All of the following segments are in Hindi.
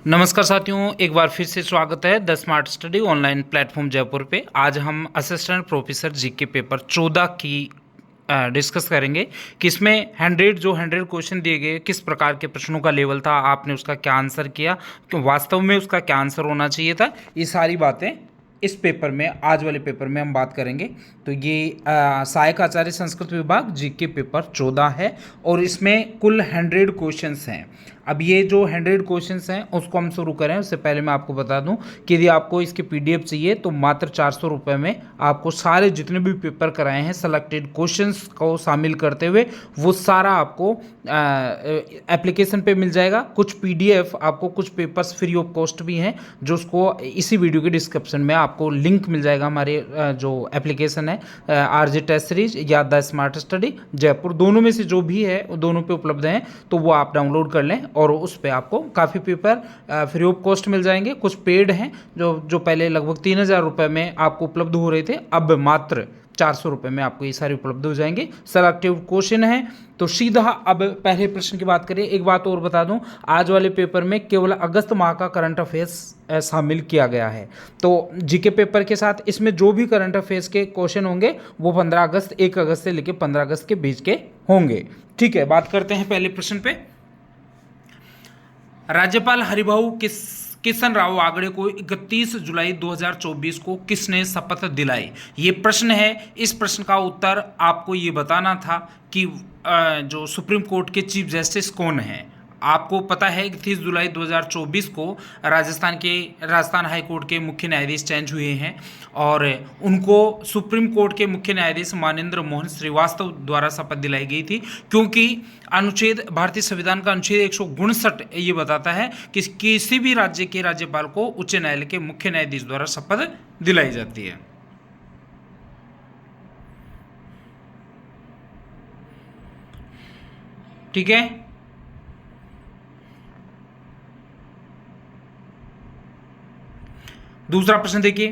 नमस्कार साथियों, एक बार फिर से स्वागत है the smart study online platform Jaipur पे। आज हम असिस्टेंट प्रोफेसर जीके पेपर 14 की डिस्कस करेंगे कि इसमें 100 क्वेश्चन दिए गए, किस प्रकार के प्रश्नों का लेवल था, आपने उसका क्या आंसर किया, कि वास्तव में उसका क्या आंसर होना चाहिए था। ये सारी बातें इस पेपर में, आज वाले पेपर में हम बात करेंगे। तो ये सहायक आचार्य संस्कृत विभाग जीके पेपर 14 है और इसमें कुल 100 क्वेश्चंस हैं। अब ये जो 100 क्वेश्चंस हैं उसको हम शुरू करें उससे पहले मैं आपको बता दूं कि यदि आपको इसकी पीडीएफ चाहिए तो मात्र 400 रुपये में आपको सारे जितने भी पेपर कराए हैं सेलेक्टेड क्वेश्चंस को शामिल करते हुए वो सारा आपको एप्लीकेशन पे मिल जाएगा। कुछ पीडीएफ आपको, कुछ पेपर्स फ्री ऑफ कॉस्ट भी हैं जो उसको इसी वीडियो के डिस्क्रिप्शन में आपको लिंक मिल जाएगा। हमारे जो एप्लीकेशन है आरजे टेस्ट सीरीज या द स्मार्ट स्टडी जयपुर, दोनों में से जो भी है वो दोनों पे उपलब्ध हैं, तो वो आप डाउनलोड कर लें और उस पर आपको काफ़ी पेपर फ्री ऑफ कॉस्ट मिल जाएंगे। कुछ पेड हैं जो पहले लगभग 3000 रुपये में आपको उपलब्ध हो रहे थे, अब मात्र 400 रुपये में आपको ये सारे उपलब्ध हो जाएंगे। सेलेक्टिव क्वेश्चन है तो सीधा अब पहले प्रश्न की बात करें। एक बात और बता दूं, आज वाले पेपर में केवल अगस्त माह का करंट अफेयर्स शामिल किया गया है। तो जीके पेपर के साथ इसमें जो भी करंट अफेयर्स के क्वेश्चन होंगे वो 15 अगस्त 1 अगस्त से लेकर 15 अगस्त के बीच के होंगे। ठीक है, बात करते हैं पहले प्रश्न पे। राज्यपाल हरिभाऊ किशन राव आगड़े को 31 जुलाई 2024 को किसने शपथ दिलाई? ये प्रश्न है। इस प्रश्न का उत्तर आपको ये बताना था कि जो सुप्रीम कोर्ट के चीफ जस्टिस कौन हैं। आपको पता है कि 30 जुलाई 2024 को राजस्थान हाई कोर्ट के मुख्य न्यायाधीश चेंज हुए हैं और उनको सुप्रीम कोर्ट के मुख्य न्यायाधीश मानेंद्र मोहन श्रीवास्तव द्वारा शपथ दिलाई गई थी, क्योंकि भारतीय संविधान का अनुच्छेद 159 ये बताता है कि किसी भी राज्य के राज्यपाल को उच्च न्यायालय के मुख्य न्यायाधीश द्वारा शपथ दिलाई जाती है। ठीक है, दूसरा प्रश्न देखिए।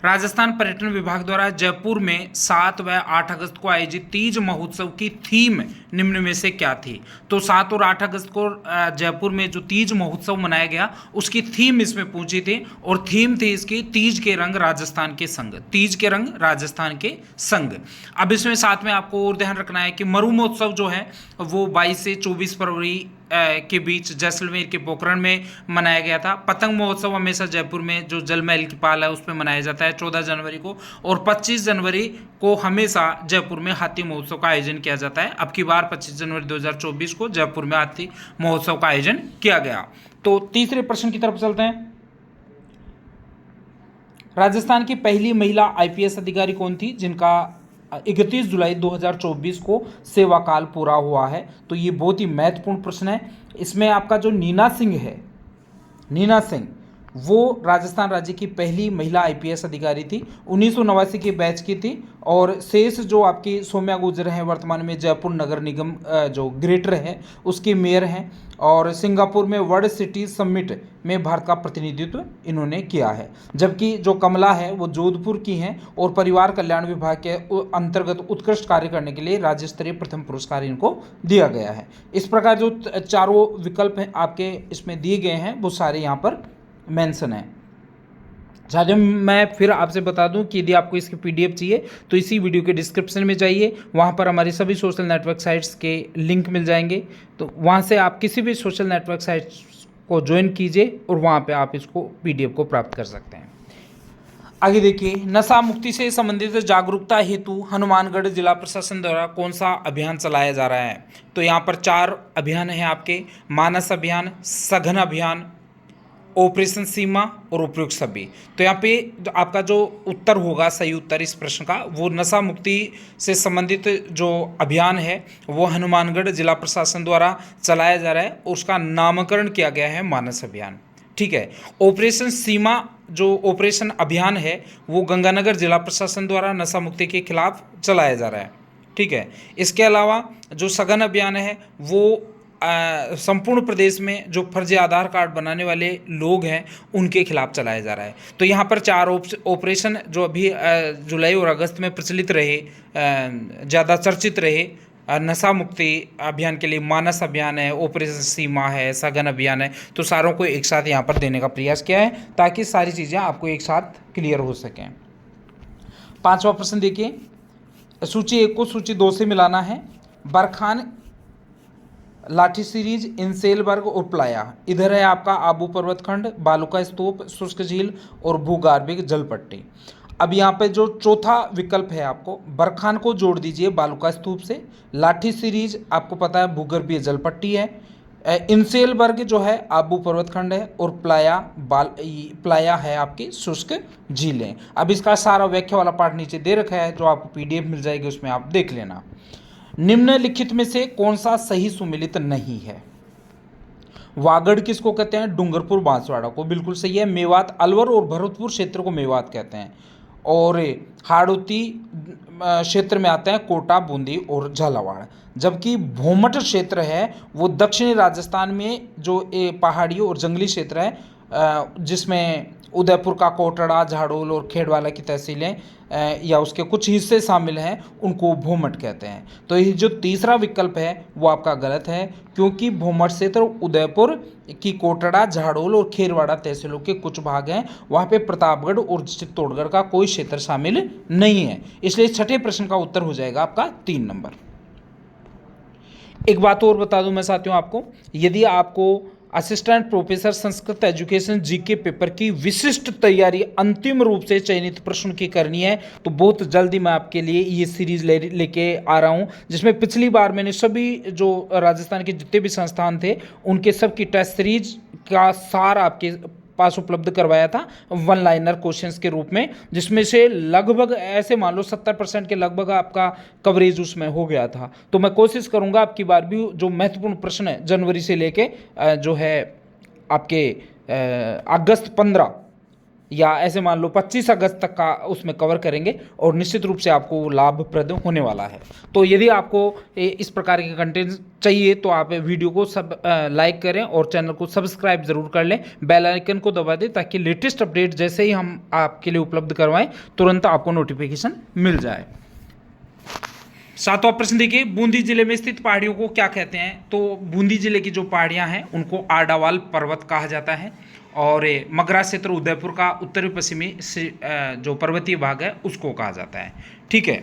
राजस्थान पर्यटन विभाग द्वारा जयपुर में 7 व 8 अगस्त को आयोजित तीज महोत्सव की थीम निम्न में से क्या थी? तो 7 और 8 अगस्त को जयपुर में जो तीज महोत्सव मनाया गया उसकी थीम इसमें पूछी थी और थीम थी इसकी तीज के रंग राजस्थान के संग। तीज के रंग राजस्थान के संग। अब इसमें साथ में आपको और ध्यान रखना है कि मरु महोत्सव जो है वो 22 से 24 फरवरी के बीच जैसलमेर के पोखरण में मनाया गया था। पतंग महोत्सव हमेशा जयपुर में जो जल महल की पाल है उस पर मनाया जाता है 14 जनवरी को, और 25 जनवरी को हमेशा जयपुर में हाथी महोत्सव का आयोजन किया जाता है। अब की बार 25 जनवरी 2024 को जयपुर में हाथी महोत्सव का आयोजन किया गया। तो तीसरे प्रश्न की तरफ चलते हैं। राजस्थान की पहली महिला आईपीएस अधिकारी कौन थी जिनका 31 जुलाई 2024 को सेवा काल पूरा हुआ है? तो ये बहुत ही महत्वपूर्ण प्रश्न है। इसमें आपका जो नीना सिंह है, नीना सिंह वो राजस्थान राज्य की पहली महिला आईपीएस अधिकारी थी। 1989 के बैच की थी। और शेष जो आपकी सौम्या गुर्जर हैं वर्तमान में जयपुर नगर निगम जो ग्रेटर है उसकी मेयर हैं, और सिंगापुर में वर्ल्ड सिटी समिट में भारत का प्रतिनिधित्व इन्होंने किया है। जबकि जो कमला है वो जोधपुर की हैं और परिवार कल्याण विभाग के अंतर्गत उत्कृष्ट कार्य करने के लिए राज्य स्तरीय प्रथम पुरस्कार इनको दिया गया है। इस प्रकार जो चारों विकल्प हैं आपके इसमें दिए गए हैं वो सारे यहाँ पर मेंशन है। साथियों, मैं फिर आपसे बता दूं कि यदि आपको इसकी पीडीएफ चाहिए तो इसी वीडियो के डिस्क्रिप्शन में जाइए, वहां पर हमारी सभी सोशल नेटवर्क साइट्स के लिंक मिल जाएंगे। तो वहां से आप किसी भी सोशल नेटवर्क साइट्स को ज्वाइन कीजिए और वहां पे आप इसको पीडीएफ को प्राप्त कर सकते हैं। आगे देखिए, नशा मुक्ति से संबंधित जागरूकता हेतु हनुमानगढ़ जिला प्रशासन द्वारा कौन सा अभियान चलाया जा रहा है? तो यहाँ पर 4 अभियान हैं आपके। मानस अभियान, सघन अभियान, ऑपरेशन सीमा और उपयुक्त सभी। तो यहाँ पे आपका जो उत्तर होगा, सही उत्तर इस प्रश्न का, वो नशा मुक्ति से संबंधित जो अभियान है वो हनुमानगढ़ जिला प्रशासन द्वारा चलाया जा रहा है और उसका नामकरण किया गया है मानस अभियान। ठीक है। ऑपरेशन सीमा जो ऑपरेशन अभियान है वो गंगानगर जिला प्रशासन द्वारा नशा मुक्ति के खिलाफ चलाया जा रहा है। ठीक है। इसके अलावा जो सघन अभियान है वो संपूर्ण प्रदेश में जो फर्जी आधार कार्ड बनाने वाले लोग हैं उनके खिलाफ चलाया जा रहा है। तो यहाँ पर 4 ऑपरेशन जो अभी जुलाई और अगस्त में प्रचलित रहे, ज़्यादा चर्चित रहे, नशा मुक्ति अभियान के लिए मानस अभियान है, ऑपरेशन सीमा है, सघन अभियान है, तो सारों को एक साथ यहाँ पर देने का प्रयास किया है ताकि सारी चीज़ें आपको एक साथ क्लियर हो सकें। 5वां प्रश्न देखिए, सूची 1 को सूची 2 से मिलाना है। बरखान, लाठी सीरीज, इंसेलबर्ग और प्लाया। इधर है आपका आबू पर्वतखंड, बालूका स्तूप, शुष्क झील और भूगार्भिक जलपट्टी। अब यहाँ पे जो चौथा विकल्प है आपको, बरखान को जोड़ दीजिए बालूका स्तूप से, लाठी सीरीज आपको पता है भूगर्भीय जलपट्टी है, इंसेलबर्ग जो है आबू पर्वतखंड है, और प्लाया है आपकी शुष्क झीलें। अब इसका सारा व्याख्या वाला पार्ट नीचे दे रखा है, जो आपको PDF मिल जाएगी, उसमें आप देख लेना। निम्नलिखित में से कौन सा सही सुमेलित नहीं है? वागड़ किसको कहते हैं? डूंगरपुर बांसवाड़ा को, बिल्कुल सही है। मेवात, अलवर और भरतपुर क्षेत्र को मेवात कहते हैं। और हाड़ौती क्षेत्र में आते हैं कोटा, बूंदी और झालावाड़। जबकि भोमठ क्षेत्र है वो दक्षिणी राजस्थान में जो पहाड़ी और जंगली क्षेत्र है, जिसमें उदयपुर का कोटड़ा, झाड़ोल और खेड़वाला की तहसीलें या उसके कुछ हिस्से शामिल हैं, उनको भोमठ कहते हैं। तो ये जो तीसरा विकल्प है वो आपका गलत है, क्योंकि भोमठ क्षेत्र उदयपुर की कोटड़ा, झाड़ोल और खेरवाड़ा तहसीलों के कुछ भाग हैं, वहाँ पे प्रतापगढ़ और चित्तौड़गढ़ का कोई क्षेत्र शामिल नहीं है। इसलिए छठे प्रश्न का उत्तर हो जाएगा आपका 3 नंबर। एक बात और बता दूं मैं साथियों आपको, यदि आपको assistant professor Sanskrit education GK paper की विशिष्ट तैयारी अंतिम रूप से चयनित प्रश्न की करनी है, तो बहुत जल्दी मैं आपके लिए ये सीरीज लेके आ रहा हूँ, जिसमें पिछली बार मैंने सभी जो राजस्थान के जितने भी संस्थान थे उनके सब की टेस्ट सीरीज का सार आपके पास उपलब्ध करवाया था 1 लाइनर क्वेश्चंस के रूप में, जिसमें से लगभग ऐसे मान लो 70% के लगभग आपका कवरेज उसमें हो गया था। तो मैं कोशिश करूंगा आपकी बार भी जो महत्वपूर्ण प्रश्न है जनवरी से लेके जो है आपके अगस्त 15 या ऐसे मान लो 25 अगस्त तक का उसमें कवर करेंगे, और निश्चित रूप से आपको लाभप्रद होने वाला है। तो यदि आपको इस प्रकार के कंटेंट चाहिए तो आप वीडियो को लाइक करें और चैनल को सब्सक्राइब जरूर कर लें, बेल आइकन को दबा दें, ताकि लेटेस्ट अपडेट जैसे ही हम आपके लिए उपलब्ध करवाएं तुरंत आपको नोटिफिकेशन मिल जाए। 7वां प्रश्न देखिए, बूंदी जिले में स्थित पहाड़ियों को क्या कहते हैं? तो बूंदी जिले की जो पहाड़ियां हैं उनको आडावाल पर्वत कहा जाता है, और मगरा क्षेत्र उदयपुर का उत्तरी पश्चिमी जो पर्वतीय भाग है उसको कहा जाता है। ठीक है,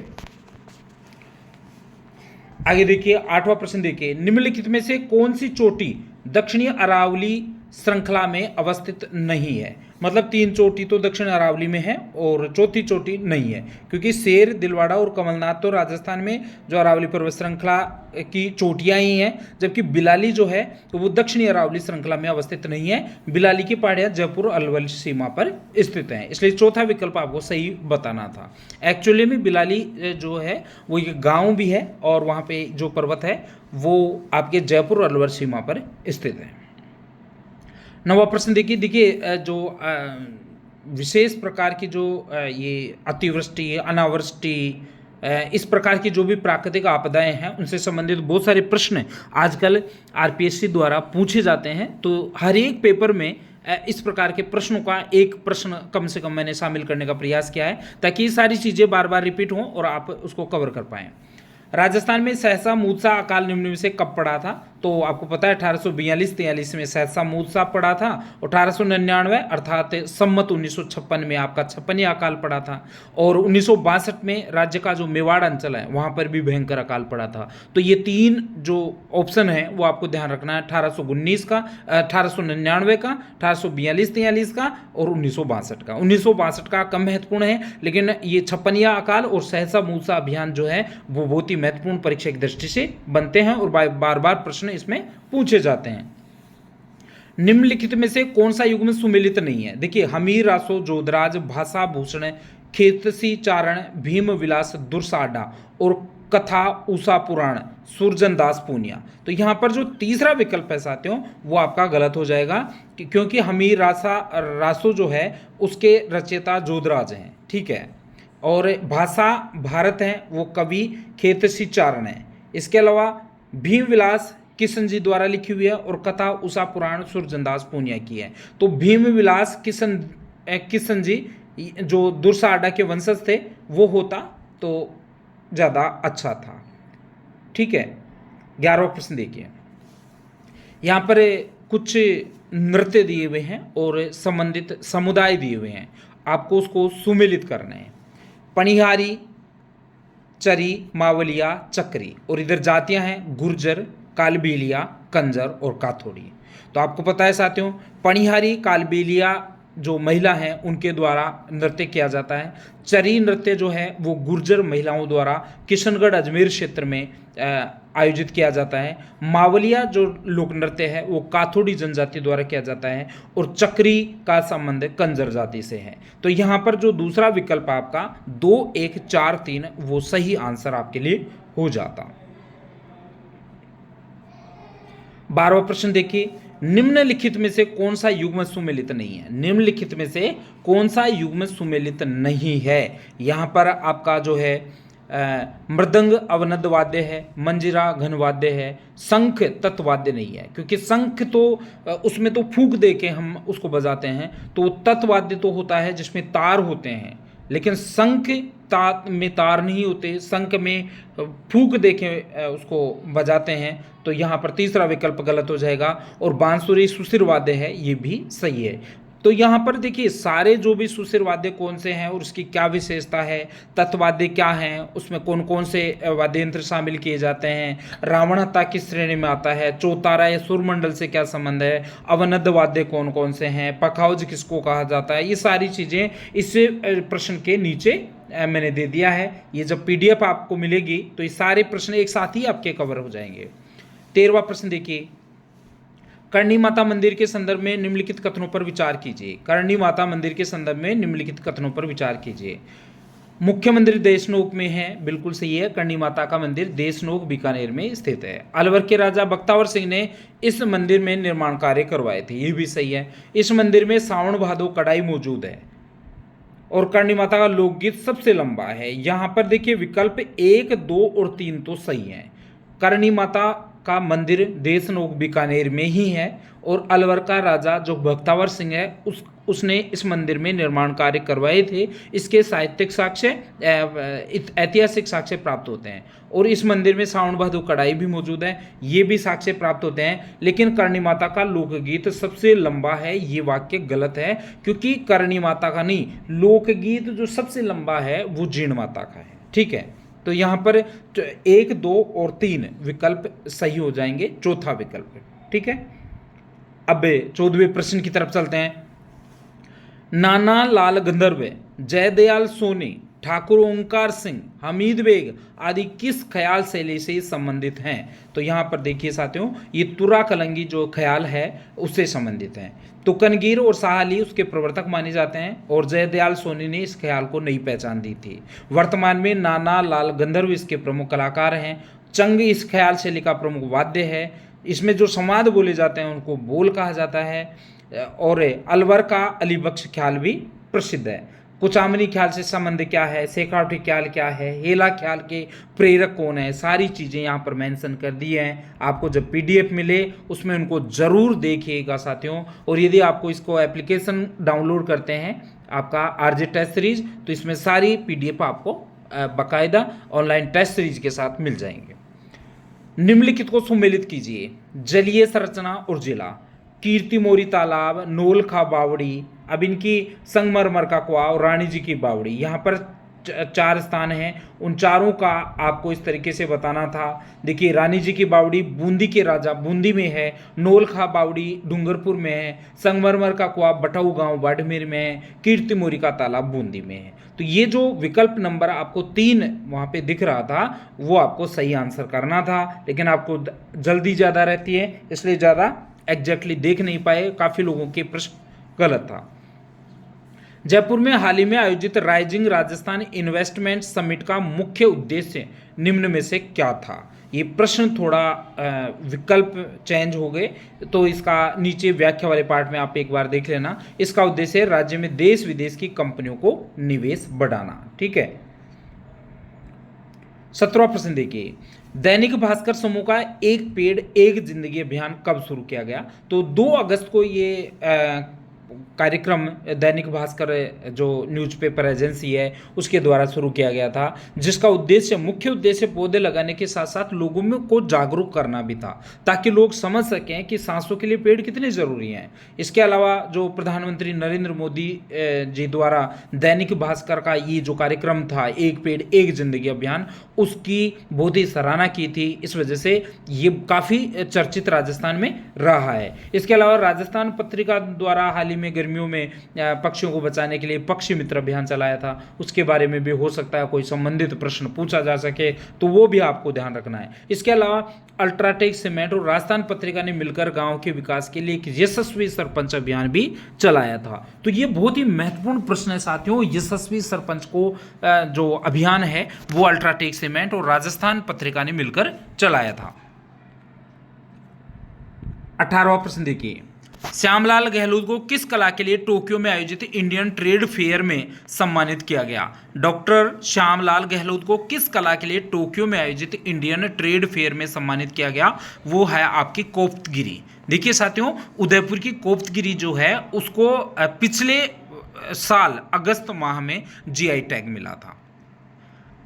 आगे देखिए 8वां प्रश्न देखिए, निम्नलिखित में से कौन सी चोटी दक्षिणी अरावली श्रृंखला में अवस्थित नहीं है? मतलब 3 चोटी तो दक्षिण अरावली में है और चौथी चोटी नहीं है, क्योंकि शेर, दिलवाड़ा और कमलनाथ तो राजस्थान में जो अरावली पर्वत श्रृंखला की चोटियां ही हैं, जबकि बिलाली जो है तो वो दक्षिणी अरावली श्रृंखला में अवस्थित नहीं है। बिलाली की पहाड़ियां जयपुर और अलवर सीमा पर स्थित हैं, इसलिए चौथा विकल्प आपको सही बताना था। एक्चुअली में बिलाली जो है वो एक गाँव भी है, और वहाँ पे जो पर्वत है वो आपके जयपुर और अलवर सीमा पर स्थित है। 9वां प्रश्न देखिए जो विशेष प्रकार की जो ये अतिवृष्टि, अनावृष्टि, इस प्रकार की जो भी प्राकृतिक आपदाएं हैं उनसे संबंधित बहुत सारे प्रश्न आजकल RPSC द्वारा पूछे जाते हैं। तो हर एक पेपर में इस प्रकार के प्रश्नों का एक प्रश्न कम से कम मैंने शामिल करने का प्रयास किया है, ताकि ये सारी चीज़ें बार बार रिपीट हों और आप उसको कवर कर पाएँ। राजस्थान में सहसा मूसा अकाल निम्न में से कब पड़ा था? तो आपको पता है 1842-43 में सहसा मूसा पड़ा था, 1899 अर्थात सम्मत 1956 में आपका छप्पनी अकाल पड़ा था, और 1962 में राज्य का जो मेवाड़ अंचल है वहाँ पर भी भयंकर अकाल पड़ा था। तो ये 3 जो ऑप्शन है वो आपको ध्यान रखना है, 1819 का, 1899 का, 1842-43 का और 1962 का। 1962 का कम महत्वपूर्ण है, लेकिन ये छप्पनिया अकाल और सहसा मूसा अभियान जो है वो बहुत ही महत्वपूर्ण परीक्षा की दृष्टि से बनते हैं और बार बार प्रश्न इसमें पूछे जाते हैं। निम्नलिखित में से कौन सा युग्म सुमेलित नहीं है? देखिए, हमीर रासो जोधराज, भाषा भूषण, खेतसी चारण, भीम विलास दुर्साडा और कथा उषा पुराण सुरजनदास पूनिया। तो यहां पर जो तीसरा विकल्प है साथियों वो आपका गलत हो जाएगा, क्योंकि हमीर रासो जो है उसके रचयिता जोधराज हैं। ठीक है, और भाषा भारत हैं, वो कवि खेतसी चारण है। इसके अलावा भीम विलास किशन जी द्वारा लिखी हुई है, और कथा उषा पुराण सुरजनदास पूनिया की है। तो भीम विलास किशन जी जो दुर्साडा के वंशज थे वो होता तो ज़्यादा अच्छा था। ठीक है। 11वां प्रश्न देखिए, यहाँ पर कुछ नृत्य दिए हुए हैं और संबंधित समुदाय दिए हुए हैं, आपको उसको सुमेलित करना है। पनिहारी, चरी, मावलिया, चक्री, और इधर जातियां हैं गुर्जर, कालबेलिया, कंजर और काथोड़ी। तो आपको पता है साथियों, पनिहारी कालबेलिया जो महिला हैं उनके द्वारा नृत्य किया जाता है। चरी नृत्य जो है वो गुर्जर महिलाओं द्वारा किशनगढ़ अजमेर क्षेत्र में आयोजित किया जाता है। मावलिया जो लोक नृत्य है वो काथोड़ी जनजाति द्वारा किया जाता है, और चक्री का संबंध कंजर जाति से है। तो यहाँ पर जो दूसरा विकल्प आपका 2, 1, 4, 3 वो सही आंसर आपके लिए हो जाता। 12वां प्रश्न देखिए, निम्नलिखित में से कौन सा युग्म सुमेलित नहीं है? निम्नलिखित में से कौन सा युग्म सुमेलित नहीं है? यहाँ पर आपका जो है मृदंग अवनद वाद्य है, मंजिरा घन वाद्य है, शंख तत्वाद्य नहीं है, क्योंकि शंख तो उसमें तो फूंक दे के हम उसको बजाते हैं, तो तत्वाद्य तो होता है जिसमें तार होते हैं, लेकिन शंख में तार नहीं होते, शंख में फूंक दे के उसको बजाते हैं। तो यहाँ पर तीसरा विकल्प गलत हो जाएगा, और बांसुरी सुशिर वाद्य है, ये भी सही है। तो यहाँ पर देखिए सारे जो भी सुशिर वाद्य कौन से हैं और उसकी क्या विशेषता है, तत्वाद्य क्या हैं, उसमें कौन कौन से वाद्य यंत्र शामिल किए जाते हैं, रावण हत्ता किस श्रेणी में आता है, चौतारा या सुरमंडल से क्या संबंध है, अवनद वाद्य कौन कौन से हैं, पखाउज किसको कहा जाता है, ये सारी चीज़ें इस प्रश्न के नीचे मैंने दे दिया है। ये जब PDF आपको मिलेगी तो ये सारे प्रश्न एक साथ ही आपके कवर हो जाएंगे। 13वां प्रश्न देखिए, करणी माता मंदिर के संदर्भ में निम्नलिखित कथनों पर विचार कीजिए। करणी माता मंदिर के संदर्भ में निम्नलिखित कथनों पर विचार कीजिए। मुख्य मंदिर देशनोक में है, बिल्कुल सही है, करणी माता का मंदिर देशनोक बीकानेर में स्थित है। अलवर के राजा बख्तावर सिंह ने इस मंदिर में निर्माण कार्य करवाए थे, ये भी सही है। इस मंदिर में सावन भादो कढ़ाई मौजूद है, और करणी माता का लोकगीत सबसे लंबा है। यहाँ पर देखिए विकल्प 1, 2 और 3 तो सही हैं। करणी माता का मंदिर देशनोक बीकानेर में ही है, और अलवर का राजा जो बख्तावर सिंह है उसने इस मंदिर में निर्माण कार्य करवाए थे। इसके साहित्यिक साक्ष्य, ऐतिहासिक साक्ष्य प्राप्त होते हैं, और इस मंदिर में सावन भादो कढ़ाई भी मौजूद है, ये भी साक्ष्य प्राप्त होते हैं। लेकिन करणी माता का लोकगीत सबसे लंबा है, ये वाक्य गलत है, क्योंकि करणी माता का नहीं, लोकगीत जो सबसे लंबा है वो जीण माता का है। ठीक है, तो यहाँ पर 1, 2 और 3 विकल्प सही हो जाएंगे, चौथा विकल्प। ठीक है, अब 14वें प्रश्न की तरफ चलते हैं। नाना लाल गंधर्व, जयदयाल सोनी, ठाकुर ओंकार सिंह, हमीद बेग आदि किस ख्याल शैली से संबंधित हैं? तो यहाँ पर देखिए साथियों, ये तुरा कलंगी जो ख्याल है उससे संबंधित हैं। तुकनगीर और साहली उसके प्रवर्तक माने जाते हैं, और जयदयाल सोनी ने इस ख्याल को नई पहचान दी थी। वर्तमान में नाना लाल गंधर्व इसके प्रमुख कलाकार हैं। चंग इस ख्याल शैली का प्रमुख वाद्य है। इसमें जो संवाद बोले जाते हैं उनको बोल कहा जाता है। और अलवर का अली बख्श ख्याल भी प्रसिद्ध है। कुचामनी ख्याल से संबंध क्या है, शेखावटी ख्याल क्या है, हेला ख्याल के प्रेरक कौन है, सारी चीज़ें यहाँ पर मेंशन कर दी हैं। आपको जब PDF मिले उसमें उनको ज़रूर देखिएगा साथियों। और यदि आपको इसको एप्लीकेशन डाउनलोड करते हैं आपका RJ टेस्ट सीरीज, तो इसमें सारी PDF आपको बाकायदा ऑनलाइन टेस्ट सीरीज के साथ मिल जाएंगे। निम्नलिखित को सुमेलित कीजिए। जलीय संरचना और जिला, कीर्ति मोरी तालाब, नोलखा बावड़ी, अब इनकी संगमरमर का कुआं और रानी जी की बावड़ी। यहाँ पर 4 स्थान हैं, उन चारों का आपको इस तरीके से बताना था। देखिए, रानी जी की बावड़ी बूंदी के राजा बूंदी में है, नोलखा बावड़ी डूंगरपुर में है, संगमरमर का कुआं बटाऊ गांव बाड़मेर में है, कीर्ति मोरी का तालाब बूंदी में है। तो ये जो विकल्प नंबर आपको 3 वहाँ पे दिख रहा था वो आपको सही आंसर करना था, लेकिन आपको जल्दी ज़्यादा रहती है इसलिए ज़्यादा एग्जैक्टली देख नहीं पाए, काफ़ी लोगों के प्रश्न गलत था। जयपुर में हाल ही में आयोजित राइजिंग राजस्थान इन्वेस्टमेंट समिट का मुख्य उद्देश्य निम्न में से क्या था? ये प्रश्न थोड़ा विकल्प चेंज हो गए, तो इसका नीचे व्याख्या वाले पार्ट में आप एक बार देख लेना। इसका उद्देश्य राज्य में देश विदेश की कंपनियों को निवेश बढ़ाना। ठीक है, 17वां प्रश्न देखिए। दैनिक भास्कर समूह का एक पेड़ एक जिंदगी अभियान कब शुरू किया गया? तो 2 अगस्त को ये कार्यक्रम दैनिक भास्कर जो न्यूज़पेपर एजेंसी है उसके द्वारा शुरू किया गया था, जिसका मुख्य उद्देश्य पौधे लगाने के साथ साथ लोगों में को जागरूक करना भी था, ताकि लोग समझ सकें कि सांसों के लिए पेड़ कितने ज़रूरी हैं। इसके अलावा जो प्रधानमंत्री नरेंद्र मोदी जी द्वारा दैनिक भास्कर का ये जो कार्यक्रम था, एक पेड़ एक जिंदगी अभियान, उसकी बहुत ही सराहना की थी। इस वजह से ये काफ़ी चर्चित राजस्थान में रहा है। इसके अलावा राजस्थान पत्रिका द्वारा हाल ही में गर्मियों में पक्षियों को बचाने के लिए पक्षी मित्र अभियान चलाया था, उसके बारे में भी हो सकता है कोई संबंधित प्रश्न पूछा जा सके, तो वो भी आपको ध्यान रखना है। इसके अलावा अल्ट्राटेक सीमेंट और राजस्थान पत्रिका ने मिलकर गांव के विकास के लिए एक यशस्वी सरपंच अभियान भी चलाया था। तो ये बहुत ही महत्वपूर्ण प्रश्न है साथियों। यशस्वी सरपंच को जो अभियान है वो अल्ट्राटेक सीमेंट और राजस्थान पत्रिका ने मिलकर चलाया था। 18वां प्रश्न देखिए, श्यामलाल गहलोत को किस कला के लिए टोक्यो में आयोजित इंडियन ट्रेड फेयर में सम्मानित किया गया? डॉक्टर श्यामलाल गहलोत को किस कला के लिए टोक्यो में आयोजित इंडियन ट्रेड फेयर में सम्मानित किया गया? वो है आपकी कोफ्तगिरी। देखिए साथियों, उदयपुर की कोफ्तगिरी जो है उसको पिछले साल अगस्त माह में जीआई टैग मिला था।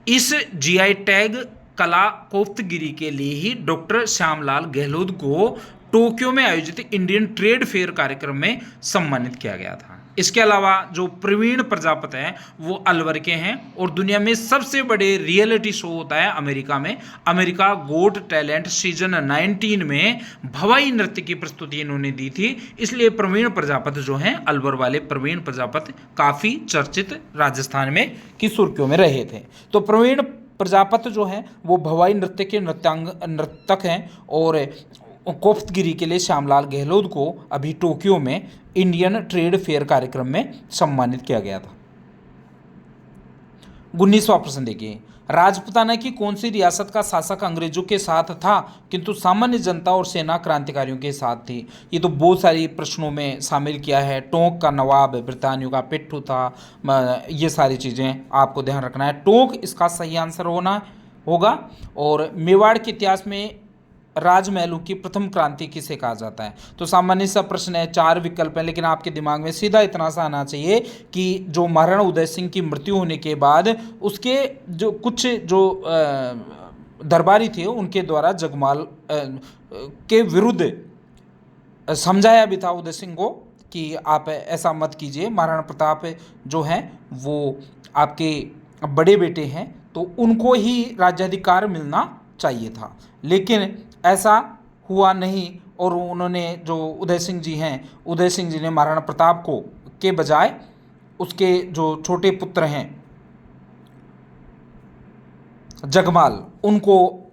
इस जीआई टैग कला कोफ्तगिरी के लिए ही डॉक्टर श्यामलाल गहलोत को टोक्यो में आयोजित इंडियन ट्रेड फेयर कार्यक्रम में सम्मानित किया गया था। इसके अलावा जो प्रवीण प्रजापति हैं वो अलवर के हैं और दुनिया में सबसे बड़े रियलिटी शो होता है अमेरिका में, अमेरिका गोट टैलेंट सीजन 19 में भवाई नृत्य की प्रस्तुति इन्होंने दी थी। इसलिए प्रवीण प्रजापति जो हैं, अलवर वाले प्रवीण प्रजापति काफ़ी चर्चित राजस्थान में की सुर्खियों में रहे थे। तो प्रवीण प्रजापति जो हैं वो भवाई नृत्य के नर्तक हैं और कोफ्तगिरी के लिए श्यामलाल गहलोत को अभी टोक्यो में इंडियन ट्रेड फेयर कार्यक्रम में सम्मानित किया गया था। 19वां प्रश्न देखिए, राजपुताना की कौन सी रियासत का शासक अंग्रेजों के साथ था किंतु सामान्य जनता और सेना क्रांतिकारियों के साथ थी? ये तो बहुत सारी प्रश्नों में शामिल किया है। टोंक का नवाब ब्रितानियों का पिट्ठू था, ये सारी चीज़ें आपको ध्यान रखना है। टोंक इसका सही आंसर होगा। और मेवाड़ के इतिहास में राजमहलों की प्रथम क्रांति किसे कहा जाता है? तो सामान्य सा प्रश्न है, 4 विकल्प हैं, लेकिन आपके दिमाग में सीधा इतना सा आना चाहिए कि जो महाराणा उदय सिंह की मृत्यु होने के बाद उसके जो कुछ जो दरबारी थे उनके द्वारा जगमाल के विरुद्ध समझाया भी था उदय सिंह को कि आप ऐसा मत कीजिए, महाराणा प्रताप जो हैं वो आपके बड़े बेटे हैं तो उनको ही राज्याधिकार मिलना चाहिए था, लेकिन ऐसा हुआ नहीं और उन्होंने जो उदय सिंह जी हैं, उदय सिंह जी ने महाराणा प्रताप को के बजाय उसके जो छोटे पुत्र हैं जगमाल, उनको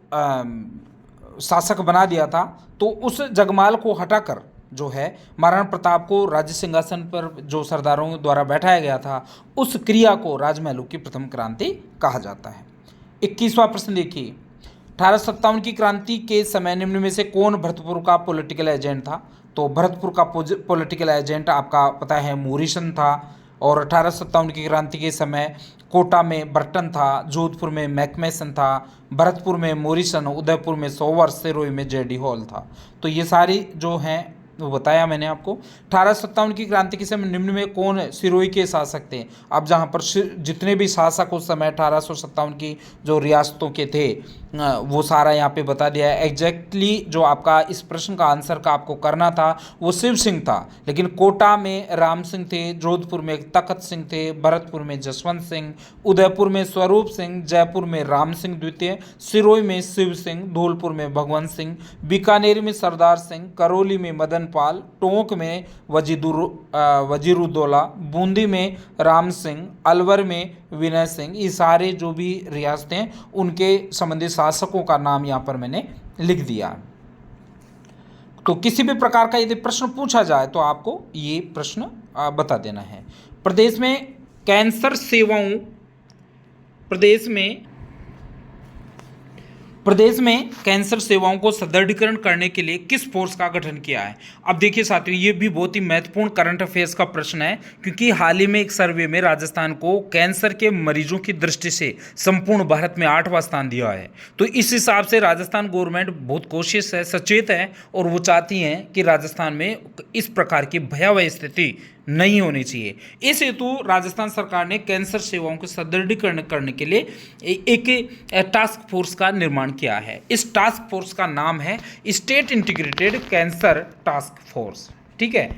शासक बना दिया था। तो उस जगमाल को हटाकर जो है महाराणा प्रताप को राज्य सिंहासन पर जो सरदारों द्वारा बैठाया गया था, उस क्रिया को राजमहलों की प्रथम क्रांति कहा जाता है। 21वां प्रश्न देखिए, 1857 की क्रांति के समय निम्न में से कौन भरतपुर का पॉलिटिकल एजेंट था? तो भरतपुर का पॉलिटिकल एजेंट आपका पता है मोरिसन था। और 1857 की क्रांति के समय कोटा में बर्टन था, जोधपुर में मैकमेसन था, भरतपुर में मोरिसन, उदयपुर में सोवर, सिरोही में जेडी हॉल था। तो ये सारी जो हैं वो बताया मैंने आपको। 1857 की क्रांति के समय निम्न में कौन सिरोही के शासक थे? अब जहाँ पर जितने भी शासक उस समय 1857 की जो रियासतों के थे वो सारा यहाँ पे बता दिया है। एग्जैक्टली जो आपका इस प्रश्न का आंसर का आपको करना था वो शिव सिंह था, लेकिन कोटा में राम सिंह थे, जोधपुर में तखत सिंह थे, भरतपुर में जसवंत सिंह, उदयपुर में स्वरूप सिंह, जयपुर में राम सिंह द्वितीय, सिरोही में शिव सिंह, धौलपुर में भगवंत सिंह, बीकानेर में सरदार सिंह, करौली में मदन पाल, टोंक में वजीरुद्दौला, बूंदी में राम सिंह, अलवर में विनय सिंह। ये सारे जो भी रियासतें हैं उनके संबंधित शासकों का नाम यहाँ पर मैंने लिख दिया। तो किसी भी प्रकार का यदि प्रश्न पूछा जाए तो आपको ये प्रश्न बता देना है। प्रदेश में कैंसर सेवाओं प्रदेश में कैंसर सेवाओं को सुदृढ़ीकरण करने के लिए किस फोर्स का गठन किया है? अब देखिए साथियों, ये भी बहुत ही महत्वपूर्ण करंट अफेयर्स का प्रश्न है, क्योंकि हाल ही में एक सर्वे में राजस्थान को कैंसर के मरीजों की दृष्टि से संपूर्ण भारत में 8वां स्थान दिया है। तो इस हिसाब से राजस्थान गवर्नमेंट बहुत कोशिश है, सचेत है और वो चाहती हैं कि राजस्थान में इस प्रकार की भयावह स्थिति नहीं होनी चाहिए। इस हेतु राजस्थान सरकार ने कैंसर सेवाओं के सुदृढ़ीकरण करने के लिए एक टास्क फोर्स का निर्माण किया है। इस टास्क फोर्स का नाम है state integrated cancer task force. ठीक है,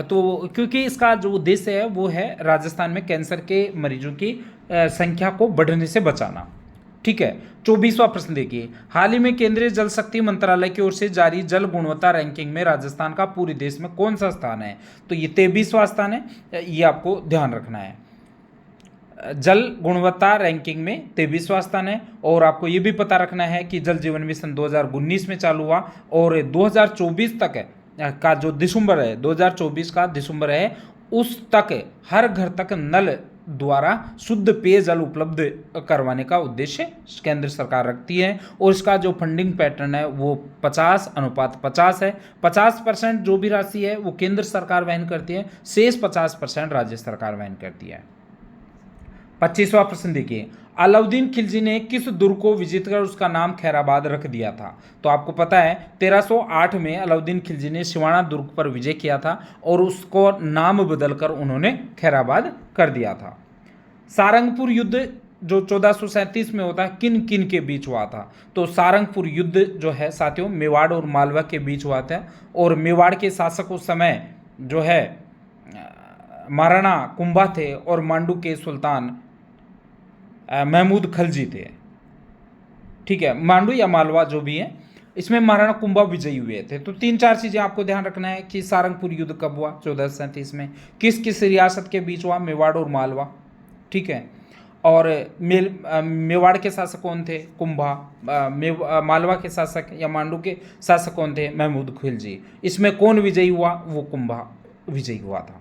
तो क्योंकि इसका जो उद्देश्य है वो है राजस्थान में कैंसर के मरीजों की संख्या को बढ़ने से बचाना। ठीक है, 24वां प्रश्न देखिए, हाल ही में केंद्रीय जल शक्ति मंत्रालय की ओर से जारी जल गुणवत्ता रैंकिंग में राजस्थान का पूरे देश में कौन सा स्थान है? तो ये 23वां स्थान है, ये आपको ध्यान रखना है। जल गुणवत्ता रैंकिंग में 23वां स्थान है। और आपको ये भी पता रखना है कि जल जीवन मिशन 2019 में चालू हुआ और 2024 तक का जो दिसंबर है, 2024 का दिसंबर है, उस तक हर घर तक नल द्वारा शुद्ध पेयजल उपलब्ध करवाने का उद्देश्य केंद्र सरकार रखती है। और इसका जो फंडिंग पैटर्न है वो 50:50 है। 50% जो भी राशि है वो केंद्र सरकार वहन करती है, शेष 50% राज्य सरकार वहन करती है। 25वां प्रश्न देखिए, अलाउद्दीन खिलजी ने किस दुर्ग को विजित कर उसका नाम खैराबाद रख दिया था? तो आपको पता है 1308 में अलाउद्दीन खिलजी ने सिवाना दुर्ग पर विजय किया था और उसको नाम बदलकर उन्होंने खैराबाद कर दिया था। सारंगपुर युद्ध जो 1437 में होता है, किन किन के बीच हुआ था? तो सारंगपुर युद्ध जो है साथियों मेवाड़ और मालवा के बीच हुआ था। और मेवाड़ के शासक उस समय जो है महाराणा कुंभा थे और मांडू के सुल्तान महमूद खलजी थे। ठीक है, मांडू या मालवा जो भी है, इसमें महाराणा कुंभा विजयी हुए थे। तो 3-4 चीजें आपको ध्यान रखना है कि सारंगपुर युद्ध कब हुआ, 1437 में, किस किस रियासत के बीच हुआ, मेवाड़ और मालवा। ठीक है, और मेवाड़ के शासक कौन थे? कुंभा। मालवा के शासक या मांडू के शासक कौन थे? महमूद खिलजी। इसमें कौन विजयी हुआ? वो कुंभा विजयी हुआ था।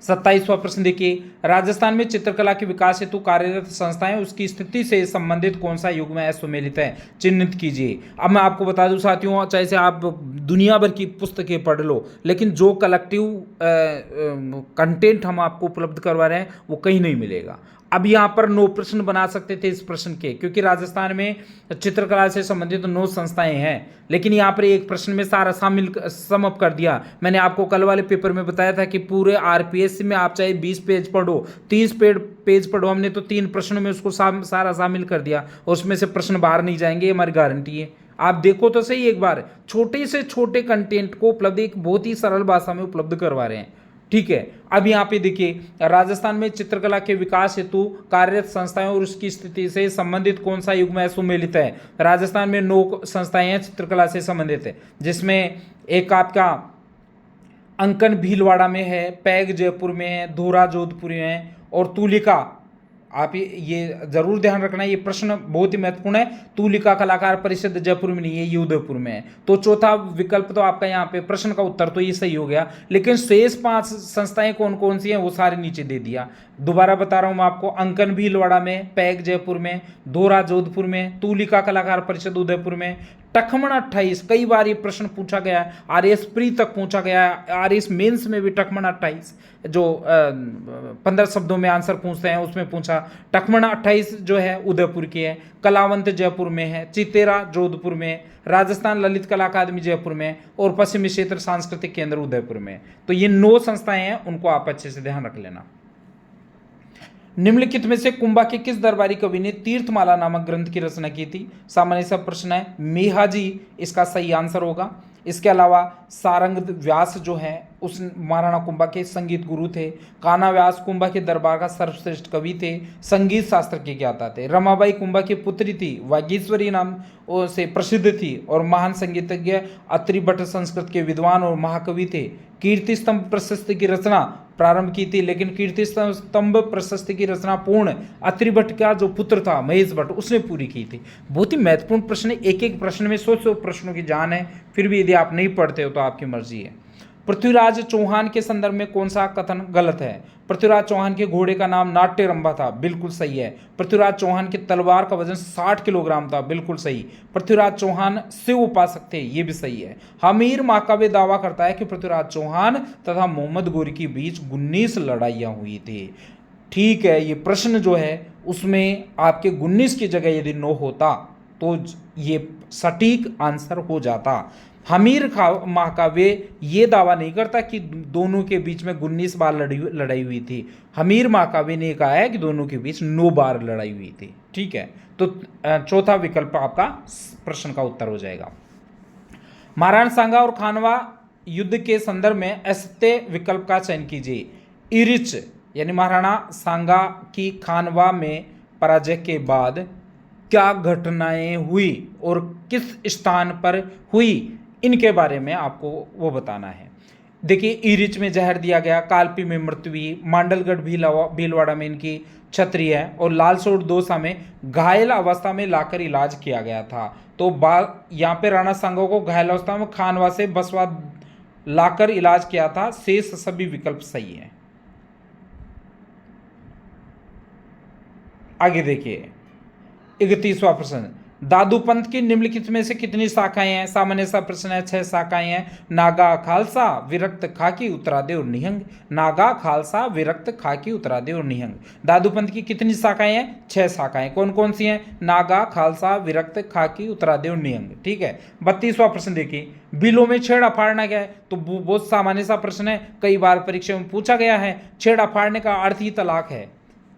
27वां प्रश्न देखिए, राजस्थान में चित्रकला के विकास हेतु कार्यरत संस्थाएं उसकी स्थिति से संबंधित कौन सा युग में असुमेलित है? चिन्हित कीजिए। अब मैं आपको बता दूं साथियों, चाहे से आप दुनिया भर की पुस्तकें पढ़ लो, लेकिन जो कलेक्टिव कंटेंट हम आपको उपलब्ध करवा रहे हैं वो कहीं नहीं मिलेगा। अब यहाँ पर 9 प्रश्न बना सकते थे इस प्रश्न के, क्योंकि राजस्थान में चित्रकला से संबंधित 9 संस्थाएं हैं, लेकिन यहाँ पर एक प्रश्न में सारा शामिल सम अप कर दिया। मैंने आपको कल वाले पेपर में बताया था कि पूरे आरपीएससी में आप चाहे 20 पेज पढ़ो, 30 पेज पढ़ो, हमने तो 3 प्रश्नों में उसको सारा शामिल कर दिया और उसमें से प्रश्न बाहर नहीं जाएंगे, हमारी गारंटी है। आप देखो तो सही एक बार, छोटे से छोटे कंटेंट को उपलब्ध एक बहुत ही सरल भाषा में उपलब्ध करवा रहे हैं। ठीक है, अब यहाँ पे देखिए, राजस्थान में चित्रकला के विकास हेतु कार्यरत संस्थाएं और उसकी स्थिति से संबंधित कौन सा युग में सुमेलित है? राजस्थान में 9 संस्थाएं हैं चित्रकला से संबंधित है, जिसमें एक आपका अंकन भीलवाड़ा में है, पैग जयपुर में है, धोरा जोधपुर में है और तुलिका, आप ये जरूर ध्यान रखना, ये प्रश्न बहुत ही महत्वपूर्ण है। तुलिका कलाकार परिषद जयपुर में नहीं है, ये उदयपुर में है। तो चौथा विकल्प तो आपका यहाँ पे प्रश्न का उत्तर तो ये सही हो गया, लेकिन शेष 5 संस्थाएं कौन कौन सी हैं वो सारी नीचे दे दिया। दोबारा बता रहा हूं मैं आपको, अंकन भीलवाड़ा में, पैग जयपुर में, धोरा जोधपुर में, तुलिका कलाकार परिषद उदयपुर में, टखमण 28, कई बार ये प्रश्न पूछा गया है, आरएस प्री तक पूछा गया है, आरएस मेंस में भी टखमण 28 जो 15 शब्दों में आंसर पूछते हैं उसमें पूछा। टखमण 28 जो है उदयपुर की है, कलावंत जयपुर में है, चितेरा जोधपुर में, राजस्थान ललित कला अकादमी जयपुर में और पश्चिमी क्षेत्र सांस्कृतिक केंद्र उदयपुर में। तो ये 9 संस्थाएं हैं, उनको आप अच्छे से ध्यान रख लेना। निम्नलिखित में से कुंभा के किस दरबारी कवि ने तीर्थमाला नामक ग्रंथ की रचना की थी? सामान्य सा प्रश्न है, मेहाजी इसका सही आंसर होगा। इसके अलावा सारंग व्यास जो है उस महाराणा कुंभा के संगीत गुरु थे। कान्हा व्यास कुंभा के दरबार का सर्वश्रेष्ठ कवि थे, संगीत शास्त्र के ज्ञाता थे। रमाबाई कुंभा की पुत्री थी, वागीश्वरी नाम से प्रसिद्ध थी और महान संगीतज्ञ। अत्रि भट्ट संस्कृत के विद्वान और महाकवि थे। कीर्ति स्तंभ प्रशस्ति की रचना प्रारंभ की थी, लेकिन कीर्ति स्तंभ प्रशस्ति की रचना पूर्ण अत्रि भट्ट का जो पुत्र था महेश भट्ट, उसने पूरी की थी। बहुत ही महत्वपूर्ण प्रश्न है, एक एक प्रश्न में 100 प्रश्नों की जान है, फिर भी यदि आप नहीं पढ़ते हो तो आपकी मर्जी है। पृथ्वीराज चौहान के संदर्भ में कौन सा कथन गलत है? पृथ्वीराज चौहान के घोड़े का नाम नाट्यरंभा था, बिल्कुल सही है। पृथ्वीराज चौहान की तलवार का वजन 60 किलोग्राम था, बिल्कुल सही। पृथ्वीराज चौहान शिव उपासक थे, ये भी सही है। हमीर महाकाव्य दावा करता है कि पृथ्वीराज चौहान तथा मोहम्मद गोरी के बीच 19 लड़ाइयां हुई थी। ठीक है, ये प्रश्न जो है उसमें आपके 19 की जगह यदि 9 होता तो ये सटीक आंसर हो जाता। हमीर महाकाव्य ये दावा नहीं करता कि दोनों के बीच में 19 बार लड़ाई हुई थी। हमीर महाकाव्य ने कहा है कि दोनों के बीच 9 बार लड़ाई हुई थी। ठीक है, तो चौथा विकल्प आपका प्रश्न का उत्तर हो जाएगा। महाराणा सांगा और खानवा युद्ध के संदर्भ में असत्य विकल्प का चयन कीजिए। इरिच यानी महाराणा सांगा की खानवा में पराजय के बाद क्या घटनाएं हुई और किस स्थान पर हुई, इनके बारे में आपको वो बताना है। देखिए, इरिच में जहर दिया गया, कालपी में मृत्यु हुई, मांडलगढ़ भीलवाड़ा में इनकी छत्री है और लालसोट दोसा में घायल अवस्था में लाकर इलाज किया गया था। तो यहाँ पे राणा सांगा को घायल अवस्था में खानवा से बसवा लाकर इलाज किया था। शेष सभी विकल्प सही है। आगे देखिए 31वां प्रश्न, दादूपंथ की निम्नलिखित में से कितनी शाखाएं हैं? सामान्य सा प्रश्न है। 6 शाखाएं हैं। नागा, खालसा, विरक्त, खाकी, उत्तरादि और निहंग। नागा, खालसा, विरक्त, खाकी, उत्तरादि और निहंग। दादूपंथ की कितनी शाखाएं हैं? 6 शाखाएं। कौन कौन सी हैं? नागा, खालसा, विरक्त, खाकी, उत्तरादि और निहंग। ठीक है। 32वां प्रश्न देखिए, बिलों में छेड़ा फाड़ना क्या है? तो बहुत सामान्य सा प्रश्न है, कई बार परीक्षा में पूछा गया है। छेड़ा फाड़ने का अर्थ ही तलाक है,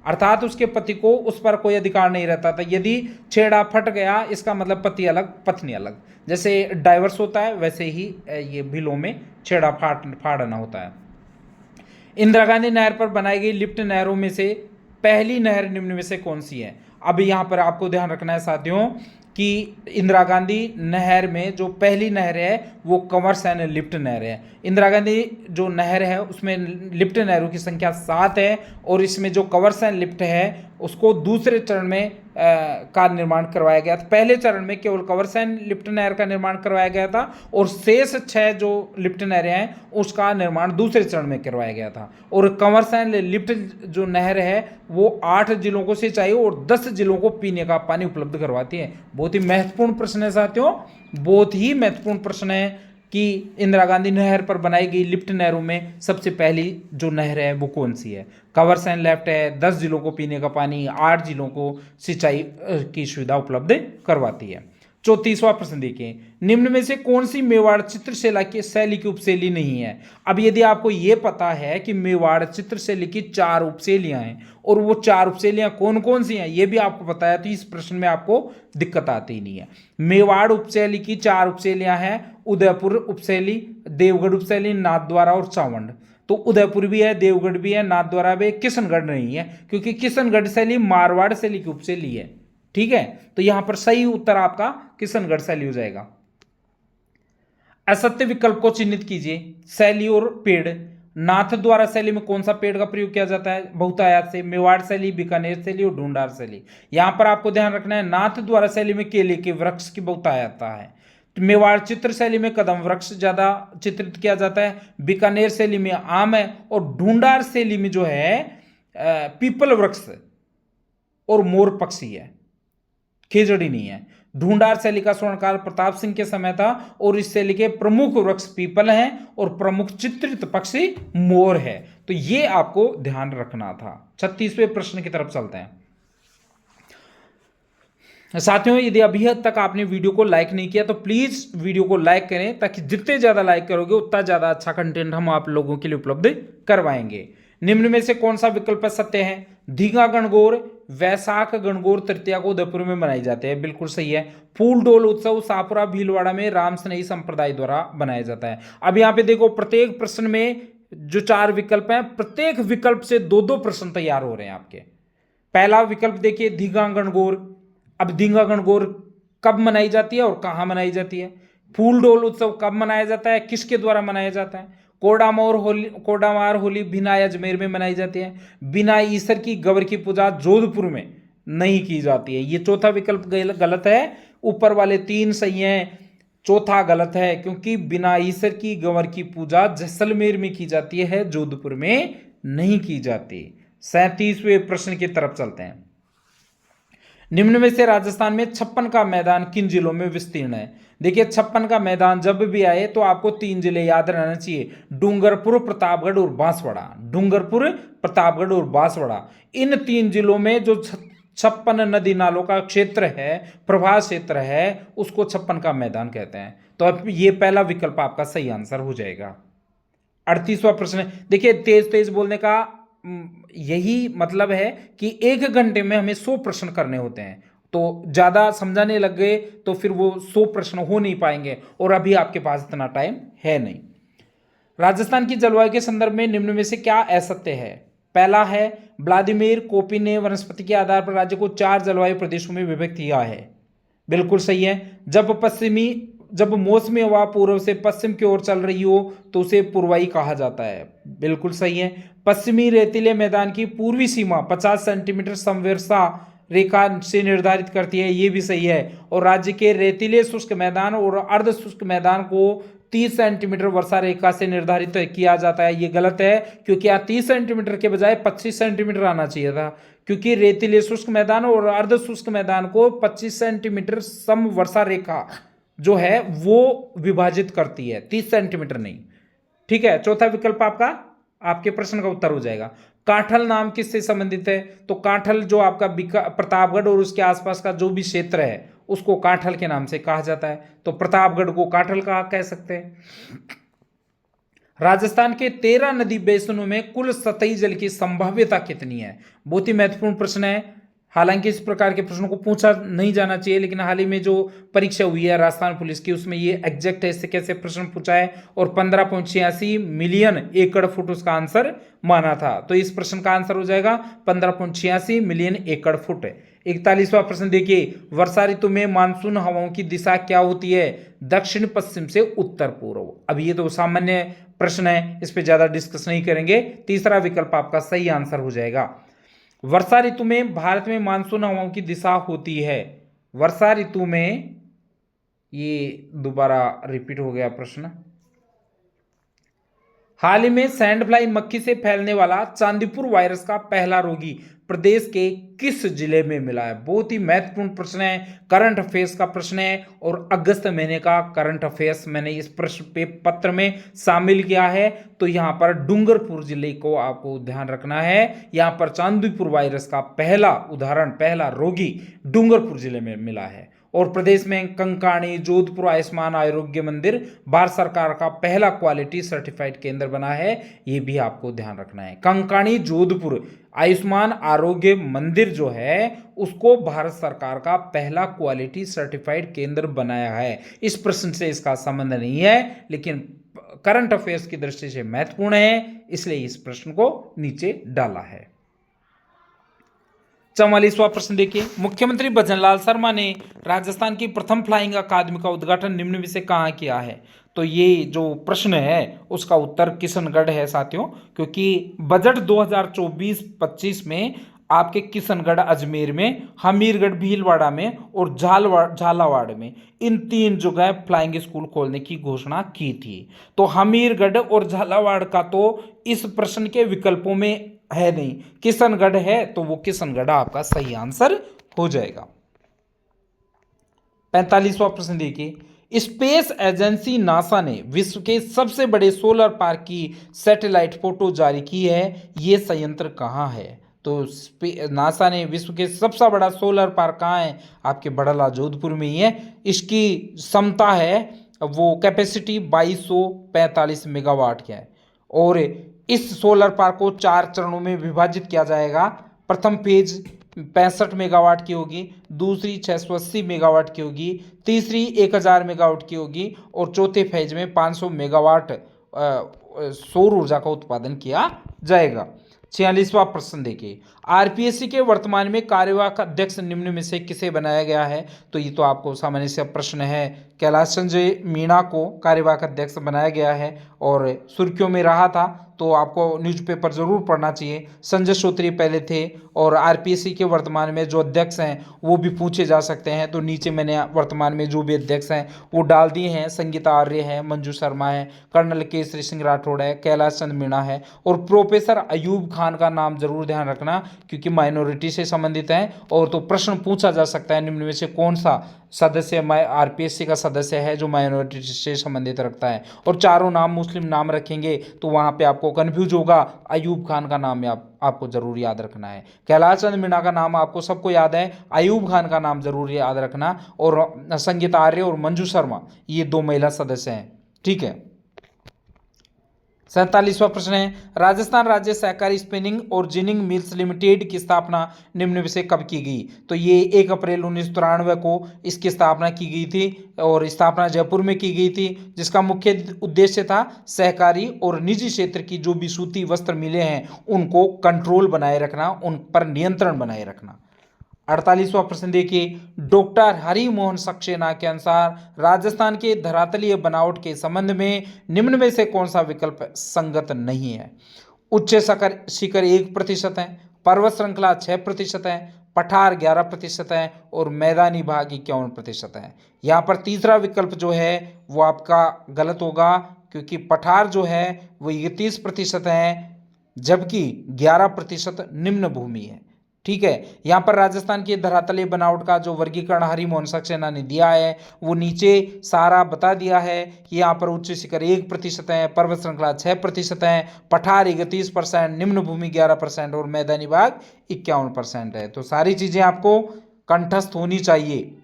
अर्थात उसके पति को उस पर कोई अधिकार नहीं रहता था। यदि छेड़ा फट गया, इसका मतलब पति अलग पत्नी अलग, जैसे डाइवर्स होता है वैसे ही ये बिलों में छेड़ा फाड़ना होता है। इंदिरा गांधी नहर पर बनाई गई लिफ्ट नहरों में से पहली नहर निम्न में से कौन सी है? अब यहाँ पर आपको ध्यान रखना है साथियों कि इंदिरा गांधी नहर में जो पहली नहर है वो कंवर सैन लिफ्ट नहर है। इंदिरा गांधी जो नहर है उसमें लिफ्ट नहरों की संख्या 7 है और इसमें जो कंवर सैन लिफ्ट है उसको दूसरे चरण में का निर्माण करवाया गया था। पहले चरण में केवल कंवर सैन लिफ्ट नहर का निर्माण करवाया गया था और शेष 6 जो लिफ्ट नहरें हैं उसका निर्माण दूसरे चरण में करवाया गया था। और कंवर सैन लिफ्ट जो नहर है वो 8 जिलों को सिंचाई और 10 जिलों को पीने का पानी उपलब्ध करवाती है। बहुत ही महत्वपूर्ण प्रश्न है साथियों, बहुत ही महत्वपूर्ण प्रश्न है कि इंदिरा गांधी नहर पर बनाई गई लिफ्ट नहरों में सबसे पहली जो नहर है वो कौन सी है? कंवर सैन लिफ्ट है, 10 जिलों को पीने का पानी, 8 जिलों को सिंचाई की सुविधा उपलब्ध करवाती है। 34वां प्रश्न देखिए, निम्न में से कौन सी मेवाड़ चित्रशैली की शैली की उपशैली नहीं है? अब यदि आपको यह पता है कि मेवाड़ चित्रशैली की 4 उपशैलियां हैं और वो 4 उपशैलियां कौन कौन सी हैं ये भी आपको पता है, तो इस प्रश्न में आपको दिक्कत आती ही नहीं है। मेवाड़ उपशैली की 4 उपशैलियां हैं, उदयपुर उपशैली, देवगढ़ उपशैली, नाथद्वारा और चावंड। तो उदयपुर भी है, देवगढ़ भी है, नाथद्वारा भी है, किशनगढ़ नहीं है क्योंकि किशनगढ़ शैली मारवाड़ शैली की उपशैली है। ठीक है, तो यहां पर सही उत्तर आपका किशनगढ़ शैली हो जाएगा। असत्य विकल्प को चिन्हित कीजिए। शैली और पेड़, नाथद्वारा शैली में कौन सा पेड़ का प्रयोग किया जाता है? बहुतायत से। मेवाड़ शैली, बीकानेर शैली और ढूंढार शैली। यहां पर आपको ध्यान रखना है, नाथद्वारा शैली में केले के वृक्ष की बहुतायता है। मेवाड़ चित्र शैली में कदम वृक्ष ज्यादा चित्रित किया जाता है, बीकानेर शैली में आम है और ढूंढार शैली में जो है पीपल वृक्ष और मोर पक्षी है, खेजड़ी नहीं है। ढूंढार शैली का स्वर्णकाल प्रताप सिंह के समय था और इस शैली के प्रमुख वृक्ष पीपल हैं और प्रमुख चित्रित पक्षी मोर है। तो ये आपको ध्यान रखना था। 36वें प्रश्न की तरफ चलते हैं साथियों। यदि अभी तक आपने वीडियो को लाइक नहीं किया तो प्लीज वीडियो को लाइक करें, ताकि जितने ज्यादा लाइक करोगे उतना ज्यादा अच्छा कंटेंट हम आप लोगों के लिए उपलब्ध करवाएंगे। निम्न में से कौन सा विकल्प सत्य है? धींगा गणगौर, वैशाख गणगौर तृतीया को उदयपुर में मनाई जाती है, बिल्कुल सही है। फूल डोल उत्सव शाहपुरा भीलवाड़ा में राम स्नेही संप्रदाय द्वारा बनाया जाता है। अब यहां पे देखो, प्रत्येक प्रश्न में जो 4 विकल्प हैं, प्रत्येक विकल्प से 2-2 प्रश्न तैयार हो रहे हैं आपके। पहला विकल्प देखिए, धींगा गणगौर। अब धींगा गणगौर कब मनाई जाती है और कहां मनाई जाती है? फूल डोल उत्सव कब मनाया जाता है, किसके द्वारा मनाया जाता है? कोडामार होली बिना अजमेर में मनाई जाती है। बिना ईसर की गवर की पूजा जोधपुर में नहीं की जाती है। ये चौथा विकल्प गलत है। ऊपर वाले 3 सही हैं, चौथा गलत है क्योंकि बिना ईसर की गवर की पूजा जैसलमेर में की जाती है, जोधपुर में नहीं की जाती। 37वें प्रश्न की तरफ चलते हैं। निम्न में से राजस्थान में 56 का मैदान किन जिलों में विस्तीर्ण है? देखिए, 56 का मैदान जब भी आए तो आपको 3 जिले याद रहना चाहिए, डूंगरपुर, प्रतापगढ़ और बांसवाड़ा। डूंगरपुर, प्रतापगढ़ और बांसवाड़ा, इन 3 जिलों में जो 56 नदी नालों का क्षेत्र है, प्रवाह क्षेत्र है, उसको 56 का मैदान कहते हैं। तो अब ये पहला विकल्प आपका सही आंसर हो जाएगा। 38वां प्रश्न देखिए, तेज तेज बोलने का यही मतलब है कि 1 घंटे में हमें 100 प्रश्न करने होते हैं, तो ज्यादा समझाने लग गए तो फिर वो 100 प्रश्न हो नहीं पाएंगे, और अभी आपके पास इतना टाइम है नहीं। राजस्थान की जलवायु के संदर्भ में निम्न में से क्या असत्य है? पहला है, व्लादिमीर कोपिन ने वनस्पति के आधार पर राज्य को 4 जलवायु प्रदेशों में विभक्त किया है। बिल्कुल सही है। जब मौसमी हवा पूर्व से पश्चिम की ओर चल रही हो तो उसे पूर्वाई कहा जाता है। बिल्कुल सही है। पश्चिमी रेतीले मैदान की पूर्वी सीमा 50 सेंटीमीटर समवर्षा रेखा से निर्धारित करती है, ये भी सही है। और राज्य के रेतीले शुष्क मैदान और अर्ध शुष्क मैदान को 30 सेंटीमीटर वर्षा रेखा से निर्धारित किया जाता है, ये गलत है, क्योंकि यहाँ 30 सेंटीमीटर के बजाय 25 सेंटीमीटर आना चाहिए था, क्योंकि रेतीले शुष्क मैदान और अर्ध शुष्क मैदान को 25 सेंटीमीटर सम वर्षा रेखा जो है वो विभाजित करती है, 30 सेंटीमीटर नहीं। ठीक है, चौथा विकल्प आपका आपके प्रश्न का उत्तर हो जाएगा। कांठल नाम किससे संबंधित है? तो कांठल जो आपका प्रतापगढ़ और उसके आसपास का जो भी क्षेत्र है उसको कांठल के नाम से कहा जाता है, तो प्रतापगढ़ को कांठल कह सकते हैं। राजस्थान के 13 नदी बेसिनों में कुल सतही जल की संभाव्यता कितनी है? बहुत ही महत्वपूर्ण प्रश्न है। हालांकि इस प्रकार के प्रश्नों को पूछा नहीं जाना चाहिए, लेकिन हाल ही में जो परीक्षा हुई है राजस्थान पुलिस की उसमें ये एग्जैक्ट ऐसे कैसे प्रश्न पूछा है, और 15.86 मिलियन एकड़ फुट उसका आंसर माना था। तो इस प्रश्न का आंसर हो जाएगा 15.86 मिलियन एकड़ फुट। 41वां प्रश्न देखिए, वर्षा ऋतु में मानसून हवाओं की दिशा क्या होती है? दक्षिण पश्चिम से उत्तर पूर्व। अब ये तो सामान्य प्रश्न है, इस पर ज्यादा डिस्कस नहीं करेंगे। तीसरा विकल्प आपका सही आंसर हो जाएगा। वर्षा ऋतु में भारत में मानसून हवाओं की दिशा होती है। वर्षा ऋतु में, ये दोबारा रिपीट हो गया प्रश्न। हाल ही में सैंड फ्लाई मक्खी से फैलने वाला चांदीपुर वायरस का पहला रोगी प्रदेश के किस जिले में मिला है? बहुत ही महत्वपूर्ण प्रश्न है, करंट अफेयर्स का प्रश्न है, और अगस्त महीने का करंट अफेयर्स मैंने इस प्रश्न पे पत्र में शामिल किया है। तो यहां पर डूंगरपुर जिले को आपको ध्यान रखना है। यहां पर चांदीपुर वायरस का पहला उदाहरण, पहला रोगी डूंगरपुर जिले में मिला है। और प्रदेश में कंकाणी जोधपुर आयुष्मान आरोग्य मंदिर भारत सरकार का पहला क्वालिटी सर्टिफाइड केंद्र बना है, ये भी आपको ध्यान रखना है। कंकाणी जोधपुर आयुष्मान आरोग्य मंदिर जो है उसको भारत सरकार का पहला क्वालिटी सर्टिफाइड केंद्र बनाया है। इस प्रश्न से इसका संबंध नहीं है, लेकिन करंट अफेयर्स की दृष्टि से महत्वपूर्ण है, इसलिए इस प्रश्न को नीचे डाला है। 44वां प्रश्न देखिए, मुख्यमंत्री भजनलाल शर्मा ने राजस्थान की प्रथम फ्लाइंग अकादमी का उद्घाटन निम्न में से कहाँ किया है? तो ये जो प्रश्न है उसका उत्तर किशनगढ़ है साथियों, क्योंकि बजट 2024-25 में आपके किशनगढ़, अजमेर में, हमीरगढ़ भीलवाड़ा में और झालावाड़ में, इन 3 जगह फ्लाइंग स्कूल खोलने की घोषणा की थी। तो हमीरगढ़ और झालावाड़ का तो इस प्रश्न के विकल्पों में है नहीं, किशनगढ़ है, तो वो किशनगढ़ आपका सही आंसर हो जाएगा। 45वां प्रश्न देखिए, स्पेस एजेंसी नासा ने विश्व के सबसे बड़े सोलर पार्क की सैटेलाइट फोटो जारी की है, ये संयंत्र कहाँ है? तो नासा ने विश्व के सबसे बड़ा सोलर पार्क कहाँ है? आपके बड़ला जोधपुर में ही है। इसकी क्षमता है, वो कैपेसिटी 2245 मेगावाट की है, और इस सोलर पार्क को 4 चरणों में विभाजित किया जाएगा। प्रथम फेज 65 मेगावाट की होगी, दूसरी 680 मेगावाट की होगी, तीसरी 1000 मेगावाट की होगी, और चौथे फेज में 500 मेगावाट सौर ऊर्जा का उत्पादन किया जाएगा। 46वां प्रश्न देखिए, आरपीएससी के वर्तमान में कार्यवाहक अध्यक्ष निम्न में से किसे बनाया गया है? तो ये तो आपको सामान्य से प्रश्न है, कैलाश संजय मीणा को कार्यवाहक अध्यक्ष बनाया गया है, और सुर्खियों में रहा था, तो आपको न्यूज़पेपर जरूर पढ़ना चाहिए। संजय श्रोत्रिय पहले थे, और आरपीएससी के वर्तमान में जो अध्यक्ष हैं वो भी पूछे जा सकते हैं, तो नीचे मैंने वर्तमान में जो भी अध्यक्ष हैं वो डाल दिए हैं। संगीता आर्य है, मंजू शर्मा है, कर्नल केसरी सिंह राठौड़ है, कैलाश चंद मीणा है, और प्रोफेसर अयूब खान का नाम जरूर ध्यान रखना, क्योंकि माइनॉरिटी से संबंधित हैं। और तो प्रश्न पूछा जा सकता है, निम्न में से कौन सा सदस्य आरपीएससी का सदस्य है जो माइनॉरिटी से संबंधित रखता है? और चारों नाम मुस्लिम नाम रखेंगे, तो वहां पे आपको आपको कंफ्यूज होगा, अयूब खान का नाम आपको जरूर याद रखना है। कैलाश चंद्र मीणा का नाम आपको सबको याद है, अयूब खान का नाम जरूर याद रखना। और संगीता आर्य और मंजू शर्मा ये 2 महिला सदस्य हैं। ठीक है। 47वां प्रश्न है, राजस्थान राज्य सहकारी स्पिनिंग और जिनिंग मिल्स लिमिटेड की स्थापना निम्न में से कब की गई? तो ये 1 अप्रैल 1993 को इसकी स्थापना की गई थी और स्थापना जयपुर में की गई थी, जिसका मुख्य उद्देश्य था सहकारी और निजी क्षेत्र की जो भी सूती वस्त्र मिलें हैं उनको कंट्रोल बनाए रखना, उन पर नियंत्रण बनाए रखना। 48वां प्रश्न देखिए, डॉक्टर हरि मोहन सक्सेना के अनुसार राजस्थान के धरातलीय बनावट के संबंध में निम्न में से कौन सा विकल्प संगत नहीं है? उच्च शिखर 1% है, पर्वत श्रृंखला 6% है, पठार 11% है और मैदानी भाग 51% है। यहाँ पर तीसरा विकल्प जो है वो आपका गलत होगा, क्योंकि पठार जो है वो 31% है, जबकि 11% निम्न भूमि है। ठीक है। यहाँ पर राजस्थान की धरातलीय बनावट का जो वर्गीकरण हरि मोहन सक्सेना ने दिया है वो नीचे सारा बता दिया है कि यहाँ पर उच्च शिखर 1% है, पर्वत श्रृंखला 6% है, पठार 31%, निम्न भूमि 11% और मैदानी भाग 51% है। तो सारी चीजें आपको कंठस्थ होनी चाहिए।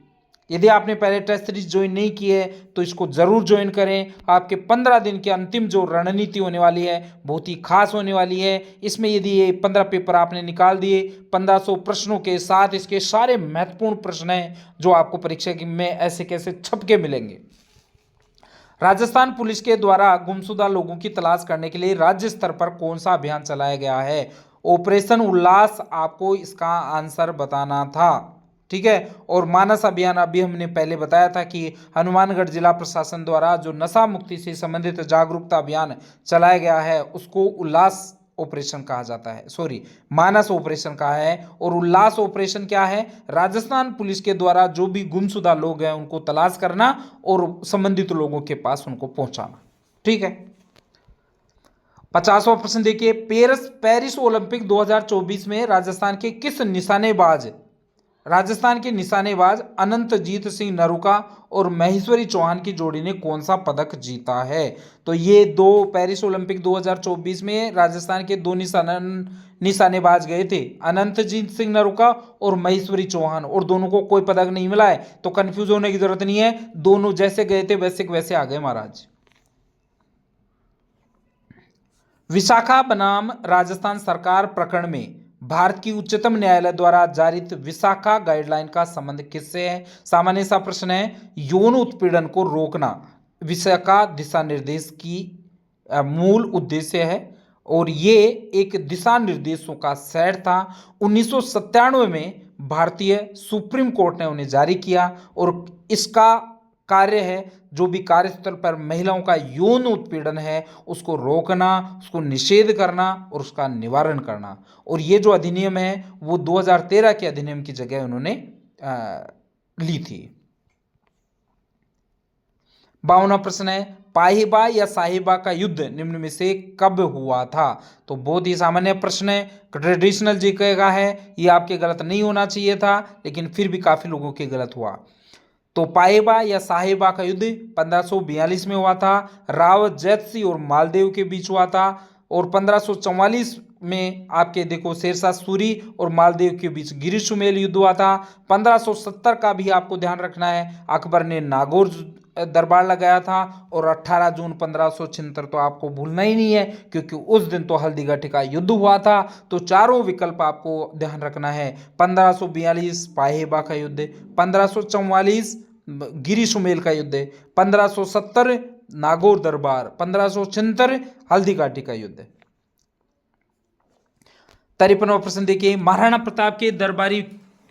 यदि आपने पहले टेस्ट सीरीज ज्वाइन नहीं की है तो इसको जरूर ज्वाइन करें। आपके 15 दिन की अंतिम जो रणनीति होने वाली है बहुत ही खास होने वाली है। इसमें यदि ये 15 पेपर आपने निकाल दिए 1500 प्रश्नों के साथ, इसके सारे महत्वपूर्ण प्रश्न हैं जो आपको परीक्षा में ऐसे कैसे छपके मिलेंगे। राजस्थान पुलिस के द्वारा गुमशुदा लोगों की तलाश करने के लिए राज्य स्तर पर कौन सा अभियान चलाया गया है? ऑपरेशन उल्लास आपको इसका आंसर बताना था। ठीक है। और मानस अभियान अभी हमने पहले बताया था कि हनुमानगढ़ जिला प्रशासन द्वारा जो नशा मुक्ति से संबंधित जागरूकता अभियान चलाया गया है उसको उल्लास ऑपरेशन कहा जाता है, सॉरी मानस ऑपरेशन कहा है। और उल्लास ऑपरेशन क्या है? राजस्थान पुलिस के द्वारा जो भी गुमशुदा लोग हैं उनको तलाश करना और संबंधित लोगों के पास उनको पहुंचाना। ठीक है। 50वां प्रश्न देखिए, पेरिस ओलंपिक 2024 में राजस्थान के निशानेबाज अनंतजीत सिंह नरूका और महेश्वरी चौहान की जोड़ी ने कौन सा पदक जीता है? तो ये 2 पेरिस ओलंपिक 2024 में राजस्थान के 2 निशानेबाज गए थे, अनंतजीत सिंह नरूका और महेश्वरी चौहान, और दोनों को कोई पदक नहीं मिला है। तो कंफ्यूज होने की जरूरत नहीं है, दोनों जैसे गए थे वैसे वैसे आ गए महाराज। विशाखा बनाम राजस्थान सरकार प्रकरण में भारत की उच्चतम न्यायालय द्वारा जारी विशाखा गाइडलाइन का संबंध किससे है? सामान्य सा प्रश्न है। यौन उत्पीड़न को रोकना विशाखा दिशा निर्देश की मूल उद्देश्य है और ये एक दिशा निर्देशों का सेट था। 1997 में भारतीय सुप्रीम कोर्ट ने उन्हें जारी किया और इसका कार्य है जो भी कार्यस्थल पर महिलाओं का यौन उत्पीड़न है उसको रोकना, उसको निषेध करना और उसका निवारण करना। और ये जो अधिनियम है वो 2013 के अधिनियम की जगह उन्होंने ली थी। 52वां प्रश्न है, पाहिबा या साहिबा का युद्ध निम्न में से कब हुआ था? तो बहुत ही सामान्य प्रश्न है, ट्रेडिशनल जीके का है, ये आपके गलत नहीं होना चाहिए था लेकिन फिर भी काफी लोगों के गलत हुआ। तो पाइबा या साहिबा का युद्ध 1542 में हुआ था, रावत जैतसी और मालदेव के बीच हुआ था। और 1544 में आपके देखो शेरशाह सूरी और मालदेव के बीच गिरी सुमेल युद्ध हुआ था। 1570 का भी आपको ध्यान रखना है, अकबर ने नागौर दरबार लगाया था। और 18 जून 1576 तो आपको भूलना ही नहीं है क्योंकि उस दिन तो हल्दीघाटी का युद्ध हुआ था। तो चारों विकल्प आपको ध्यान रखना है। 1542 पाहेबा का युद्ध, 1544 गिरी सुमेल का युद्ध, 1570 नागौर दरबार, 1576 हल्दीघाटी का युद्ध। 53वां प्रश्न देखिए, महाराणा प्रताप के दरबारी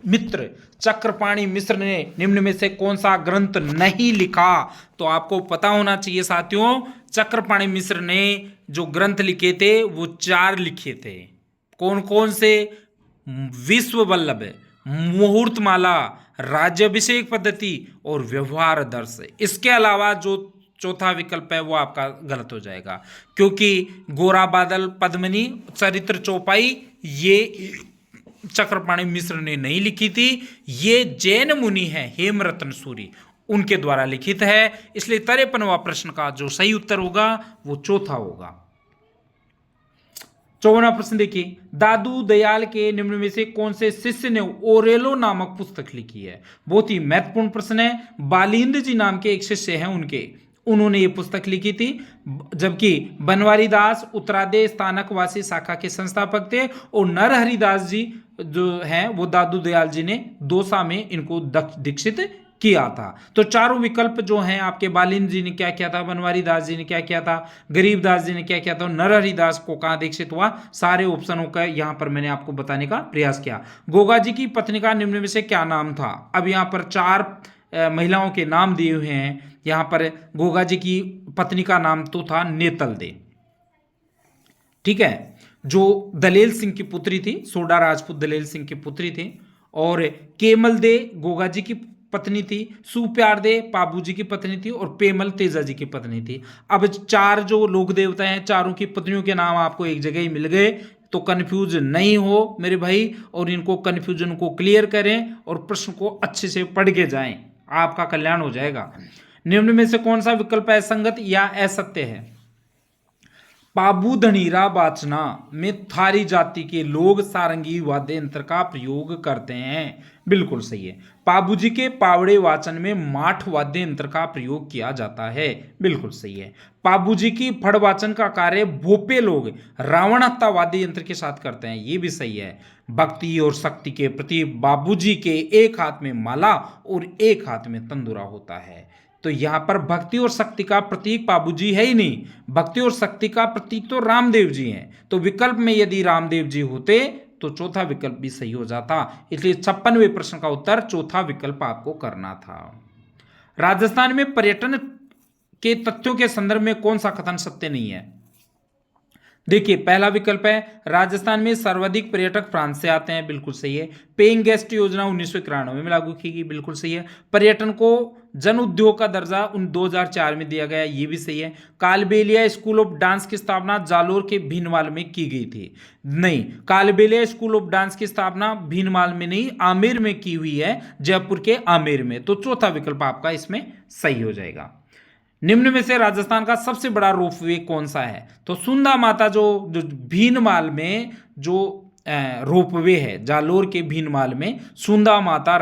मित्र चक्रपाणि मिश्र ने निम्न में से कौन सा ग्रंथ नहीं लिखा? तो आपको पता होना चाहिए साथियों, चक्रपाणि मिश्र ने जो ग्रंथ लिखे थे वो 4 लिखे थे। कौन कौन से? विश्व वल्लभ, मुहूर्तमाला, राज्याभिषेक पद्धति और व्यवहार दर्श। इसके अलावा जो चौथा विकल्प है वो आपका गलत हो जाएगा क्योंकि गोरा बादल, पद्मिनी, चरित्र चौपाई ये चक्रपाणि मिश्र ने नहीं लिखी थी। ये जैन मुनि है हेमरत्न सूरी, उनके द्वारा लिखित है। इसलिए 53वां प्रश्न का जो सही उत्तर होगा वो चौथा होगा। 54वां प्रश्न देखिए, दादू दयाल के निम्न में से कौन से शिष्य ने ओरेलो नामक पुस्तक लिखी है? बहुत ही महत्वपूर्ण प्रश्न है। बालिंद जी नाम के एक शिष्य हैं उन्होंने ये पुस्तक लिखी थी, जबकि बनवारी दास उत्तरादे स्थानकवासी शाखा के संस्थापक थे, और नरहरिदास जी जो हैं वो दादू दयाल जी ने दौसा में इनको दीक्षित किया था। तो चारों विकल्प जो हैं आपके, बालिंद जी ने क्या किया था, बनवारी दास जी ने क्या किया था, गरीबदास जी ने क्या किया था, नरहरि दास को कहां दीक्षित हुआ, सारे ऑप्शनों का यहां पर मैंने आपको बताने का प्रयास किया। गोगा जी की पत्नी का निम्न में से क्या नाम था? अब यहां पर 4 महिलाओं के नाम दिए हुए हैं। यहां पर गोगा जी की पत्नी का नाम तो था नेतल दे, ठीक है, जो दलेल सिंह की पुत्री थी, सोडा राजपूत दलेल सिंह की पुत्री थी। और केमल दे गोगा जी की पत्नी थी, सुप्यार दे पाबू जी की पत्नी थी, और पेमल तेजा जी की पत्नी थी। अब 4 जो लोक देवता हैं, चारों की पत्नियों के नाम आपको एक जगह ही मिल गए, तो कंफ्यूज नहीं हो मेरे भाई, और इनको कंफ्यूजन को क्लियर करें और प्रश्न को अच्छे से पढ़ के जाएं, आपका कल्याण हो जाएगा। निम्न में से कौन सा विकल्प असंगत या असत्य है? पाबू धनीरा बाचना में थारी जाति के लोग सारंगी वाद्य यंत्र का प्रयोग करते हैं, बिल्कुल सही है। पाबू जी के पावड़े वाचन में माठ वाद्य यंत्र का प्रयोग किया जाता है, बिल्कुल सही है। पाबू जी की फड़ वाचन का कार्य भोपे लोग रावण हत्ता वाद्य यंत्र के साथ करते हैं, ये भी सही है। भक्ति और शक्ति के प्रति बाबू जी के एक हाथ में माला और एक हाथ में तंदुरा होता है। तो यहां पर भक्ति और शक्ति का प्रतीक बाबू जी है ही नहीं, भक्ति और शक्ति का प्रतीक तो रामदेव जी हैं। तो विकल्प में यदि रामदेव जी होते तो चौथा विकल्प भी सही हो जाता, इसलिए 56वें प्रश्न का उत्तर चौथा विकल्प आपको करना था। राजस्थान में पर्यटन के तथ्यों के संदर्भ में कौन सा कथन सत्य नहीं है? देखिए, पहला विकल्प है राजस्थान में सर्वाधिक पर्यटक फ्रांस से आते हैं, बिल्कुल सही है। पेइंग गेस्ट योजना 1991 में लागू की गई, बिल्कुल सही है। पर्यटन को जन उद्योग का दर्जा 2004 में दिया गया, ये भी सही है। कालबेलिया स्कूल ऑफ डांस की स्थापना जालोर के भीनमाल में की गई थी, नहीं, कालबेलिया स्कूल ऑफ डांस की स्थापना भीनमाल में नहीं, आमेर में की हुई है, जयपुर के आमेर में। तो चौथा विकल्प आपका इसमें सही हो जाएगा। निम्न में से राजस्थान का सबसे बड़ा रोपवे कौन सा है? तो सुंदा माता जो भीनमाल में जो रोपवे है, जालोर के भीनमाल में सुंदा माता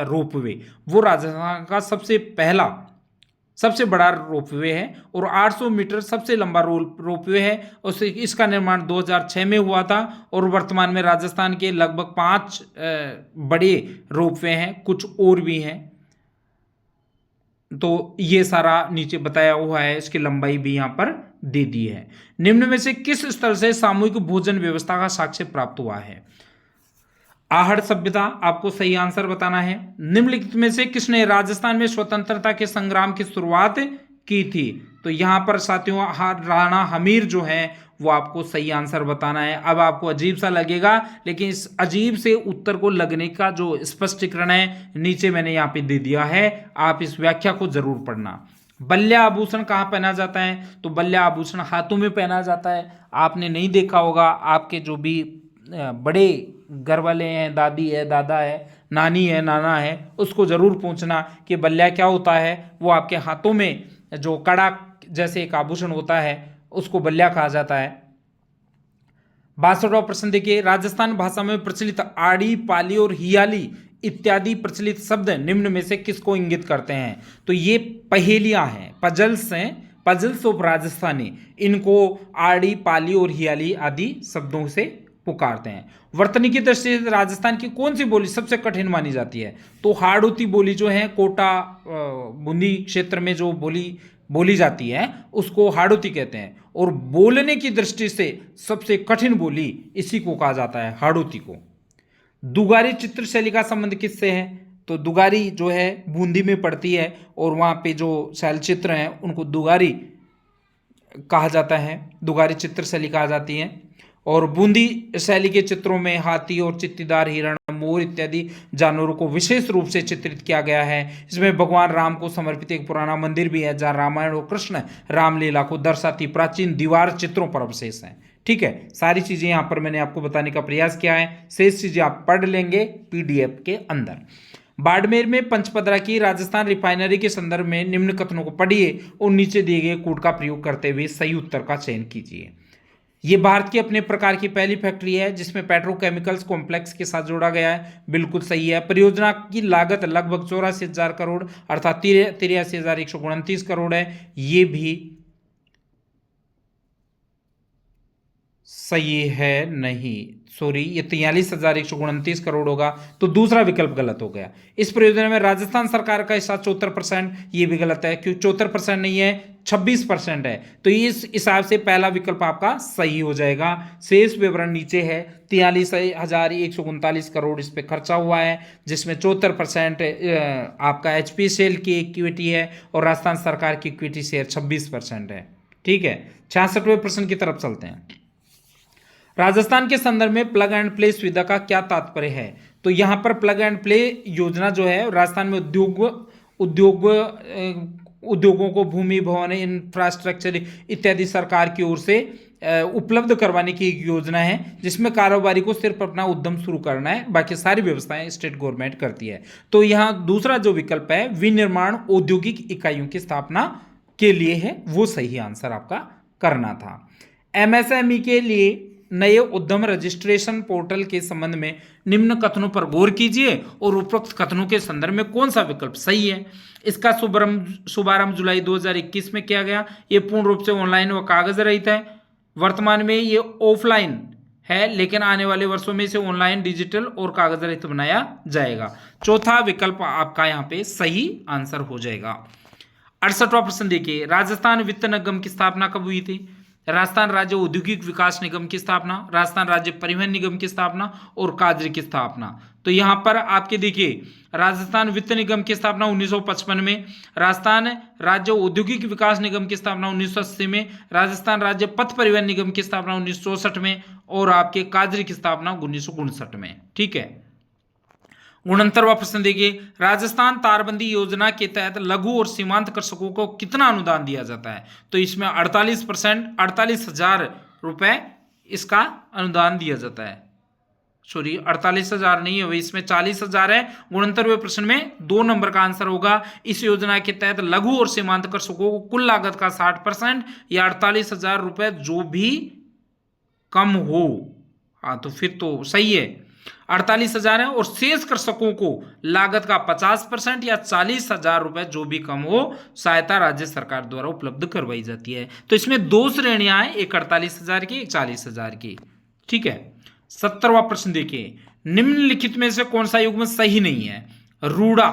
रोपवे, वो राजस्थान का सबसे बड़ा रोपवे है, और 800 मीटर सबसे लंबा रोपवे है। उसे इसका निर्माण 2006 में हुआ था, और वर्तमान में राजस्थान के लगभग 5 बड़े रोपवे हैं, कुछ और भी हैं। तो ये सारा नीचे बताया हुआ है, इसकी लंबाई भी यहां पर दे दी है। निम्न में से किस स्थल से सामूहिक भोजन व्यवस्था का साक्ष्य प्राप्त हुआ है? आहड़ सभ्यता, आपको सही आंसर बताना है। निम्नलिखित में से किसने राजस्थान में स्वतंत्रता के संग्राम की शुरुआत की थी? तो यहां पर साथियों राणा हमीर जो है वो आपको सही आंसर बताना है। अब आपको अजीब सा लगेगा, लेकिन इस अजीब से उत्तर को लगने का जो स्पष्टीकरण है नीचे मैंने यहाँ पे दे दिया है, आप इस व्याख्या को जरूर पढ़ना। बल्ल्या आभूषण कहाँ पहना जाता है? तो बल्ल्या आभूषण हाथों में पहना जाता है। आपने नहीं देखा होगा, आपके जो भी बड़े घर वाले हैं, दादी है, दादा है, नानी है, नाना है, उसको जरूर पूछना कि बल्ल्या क्या होता है। वो आपके हाथों में जो कड़ा जैसे एक आभूषण होता है उसको बल्ल्या कहा जाता है। 62वां प्रश्न देखिए, राजस्थान भाषा में प्रचलित आड़ी, पाली और हियाली इत्यादि प्रचलित शब्द निम्न में से किसको इंगित करते हैं? तो ये पहेलियां हैं, पजल्स हैं, पजल्स ऑफ राजस्थानी, इनको आड़ी, पाली और हियाली आदि शब्दों से पुकारते हैं। वर्तनी की दृष्टि से राजस्थान की कौन सी बोली सबसे कठिन मानी जाती है? तो हाड़ौती बोली जो है, कोटा बूंदी क्षेत्र में जो बोली जाती है उसको हाड़ौती कहते हैं, और बोलने की दृष्टि से सबसे कठिन बोली इसी को कहा जाता है, हाड़ौती को। दुगारी चित्रशैली का संबंध किससे है? तो दुगारी जो है बूंदी में पड़ती है, और वहाँ पे जो शैल चित्र हैं उनको दुगारी कहा जाता है, दुगारी चित्रशैली कहा जाती है। और बूंदी शैली के चित्रों में हाथी और चित्तीदार हिरण, मोर इत्यादि जानवरों को विशेष रूप से चित्रित किया गया है। इसमें भगवान राम को समर्पित एक पुराना मंदिर भी है, जहाँ रामायण और कृष्ण रामलीला को दर्शाती प्राचीन दीवार चित्रों पर अवशेष हैं। ठीक है, सारी चीजें यहाँ पर मैंने आपको बताने का प्रयास किया है, शेष चीजें आप पढ़ लेंगे PDF के अंदर। बाड़मेर में पंचपदरा की राजस्थान रिफाइनरी के संदर्भ में निम्न कथनों को पढ़िए और नीचे दिए गए कोड का प्रयोग करते हुए सही उत्तर का चयन कीजिए। ये भारत की अपने प्रकार की पहली फैक्ट्री है जिसमें पेट्रोकेमिकल्स कॉम्प्लेक्स के साथ जोड़ा गया है, बिल्कुल सही है। परियोजना की लागत लगभग 84,000 करोड़ अर्थात 83,129 करोड़ है, ये भी सही है नहीं, सॉरी, ये 43,129 करोड़ होगा, तो दूसरा विकल्प गलत हो गया। इस परियोजना में राजस्थान सरकार का हिस्सा 74%, ये भी गलत है क्योंकि 74% नहीं है, 26% है, तो इस हिसाब से पहला विकल्प आपका सही हो जाएगा। शेष विवरण नीचे है। 43,139 करोड़ इस पे खर्चा हुआ है, जिसमें 74% आपका HPCL की इक्विटी है और राजस्थान सरकार की इक्विटी शेयर 26% है। ठीक है, 66वें प्रश्न की तरफ चलते हैं। राजस्थान के संदर्भ में प्लग एंड प्ले सुविधा का क्या तात्पर्य है? तो यहां पर प्लग एंड प्ले योजना जो है राजस्थान में उद्योगों को भूमि, भवन, इंफ्रास्ट्रक्चर इत्यादि सरकार की ओर से उपलब्ध करवाने की एक योजना है, जिसमें कारोबारी को सिर्फ अपना उद्यम शुरू करना है, बाकी सारी व्यवस्थाएं स्टेट गवर्नमेंट करती है। तो यहां दूसरा जो विकल्प है विनिर्माण औद्योगिक इकाइयों की स्थापना के लिए है, वो सही आंसर आपका करना था। MSME के लिए नए उद्यम रजिस्ट्रेशन पोर्टल के संबंध में निम्न कथनों पर गौर कीजिए और उपरोक्त कथनों के संदर्भ में कौन सा विकल्प सही है। इसका शुभारंभ जुलाई 2021 में किया गया। ये पूर्ण रूप से ऑनलाइन व कागज रहित है। वर्तमान में ये ऑफलाइन है, लेकिन आने वाले वर्षों में इसे ऑनलाइन, डिजिटल और कागज रहित बनाया जाएगा। चौथा विकल्प आपका यहाँ पे सही आंसर हो जाएगा। 68वां प्रश्न देखिए, राजस्थान वित्त निगम की स्थापना कब हुई थी? राजस्थान राज्य औद्योगिक विकास निगम की स्थापना, राजस्थान राज्य परिवहन निगम की स्थापना और काजरी की स्थापना। तो यहां पर आपके देखिए, राजस्थान वित्त निगम की स्थापना 1955 में, राजस्थान राज्य औद्योगिक विकास निगम की स्थापना 1980 में, राजस्थान राज्य पथ परिवहन निगम की स्थापना 1964 में और आपके काजरी की स्थापना 1959 में। ठीक है, 69वां प्रश्न देखिए, राजस्थान तारबंदी योजना के तहत लघु और सीमांत कृषकों को कितना अनुदान दिया जाता है? तो इसमें 48%, 48,000 रुपए इसका अनुदान दिया जाता है। सॉरी, 48,000 नहीं है भाई, इसमें 40,000 है। 69वें प्रश्न में 2 नंबर का आंसर होगा। इस योजना के तहत लघु और सीमांत कृषकों को कुल लागत का 60% या 48,000 रुपए जो भी कम हो, हाँ तो फिर तो सही है, 48,000 है, और शेष कृषकों को लागत का 50% या 40,000 रुपए जो भी कम हो सहायता राज्य सरकार द्वारा उपलब्ध करवाई जाती है। तो इसमें 2 श्रेणियां हैं, एक 48,000 की, एक 40,000 की। ठीक है, 70वां प्रश्न देखिए, निम्नलिखित में से कौन सा युग्म सही नहीं है? रूड़ा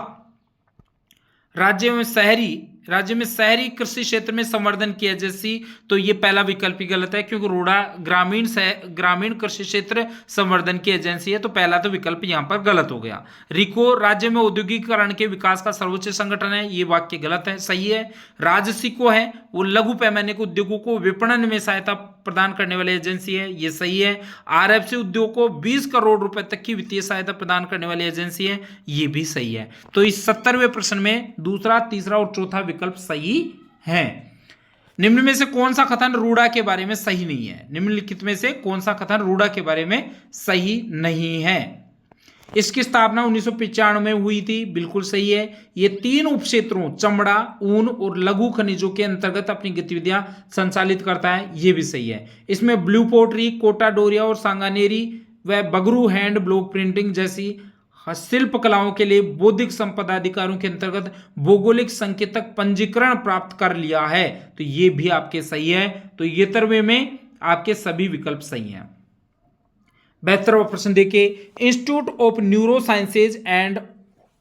राज्य में शहरी कृषि क्षेत्र में संवर्धन की एजेंसी, तो ये पहला विकल्प ही गलत है क्योंकि रूड़ा ग्रामीण कृषि क्षेत्र संवर्धन की एजेंसी है, तो पहला तो विकल्प यहां पर गलत हो गया। रिको राज्य में औद्योगिकीकरण के विकास का सर्वोच्च संगठन है, ये वाक्य गलत है, सही है। राजसिको है, वो लघु पैमाने के उद्योगों को विपणन में सहायता प्रदान करने वाली एजेंसी है, ये सही है। RFC उद्योग को 20 करोड़ रुपए तक की वित्तीय सहायता प्रदान करने वाली एजेंसी है, ये भी सही है। तो इस 70वें प्रश्न में दूसरा, तीसरा और चौथा विकल्प सही है। निम्न में से कौन सा कथन रूड़ा के बारे में सही नहीं है? निम्नलिखित में से कौन सा कथन रूड़ा के बारे में सही नहीं है? इसकी स्थापना 1995 में हुई थी, बिल्कुल सही है। ये 3 उपक्षेत्रों चमड़ा, ऊन और लघु खनिजों के अंतर्गत अपनी गतिविधियां संचालित करता है, ये भी सही है। इसमें ब्लू पोट्री, कोटा डोरिया और सांगानेरी व बगरू हैंड ब्लॉक प्रिंटिंग जैसी शिल्प कलाओं के लिए बौद्धिक संपदा अधिकारों के अंतर्गत भौगोलिक संकेतक पंजीकरण प्राप्त कर लिया है, तो ये भी आपके सही है। तो ये 73वें में आपके सभी विकल्प सही हैं। 72वां प्रश्न देखिए, institute of neuro sciences and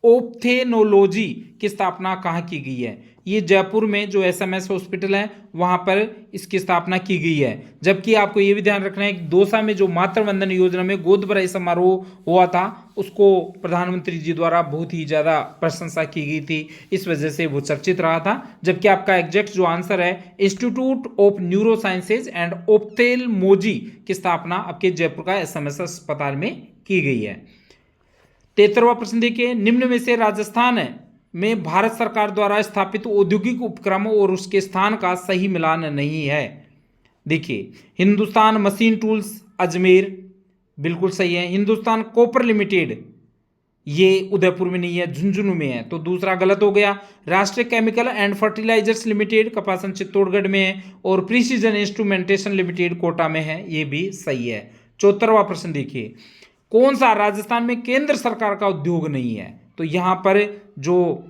ophthalmology की स्थापना कहाँ की गई है? ये जयपुर में जो SMS हॉस्पिटल है वहां पर इसकी स्थापना की गई है। जबकि आपको ये भी ध्यान रखना है कि दौसा में जो मातृ वंदन योजना में गोद भराई समारोह हुआ था, उसको प्रधानमंत्री जी द्वारा बहुत ही ज्यादा प्रशंसा की गई थी, इस वजह से वो चर्चित रहा था। जबकि आपका एग्जैक्ट जो आंसर है, institute of neuro sciences and ophthalmology की स्थापना आपके जयपुर का SMS अस्पताल में की गई है। 73वां प्रश्न देखिए, निम्न में से राजस्थान में भारत सरकार द्वारा स्थापित औद्योगिक उपक्रम और उसके स्थान का सही मिलान नहीं है। देखिए, हिंदुस्तान मशीन टूल्स अजमेर, बिल्कुल सही है। हिंदुस्तान कॉपर लिमिटेड, ये उदयपुर में नहीं है, झुंझुनू में है, तो दूसरा गलत हो गया। Rashtriya chemical and fertilizers limited Kapasan Chittorgarh में है और प्रिसीजन इंस्ट्रूमेंटेशन लिमिटेड कोटा में है, ये भी सही है। 74वां प्रश्न देखिए, कौन सा राजस्थान में केंद्र सरकार का उद्योग नहीं है? तो यहां पर जो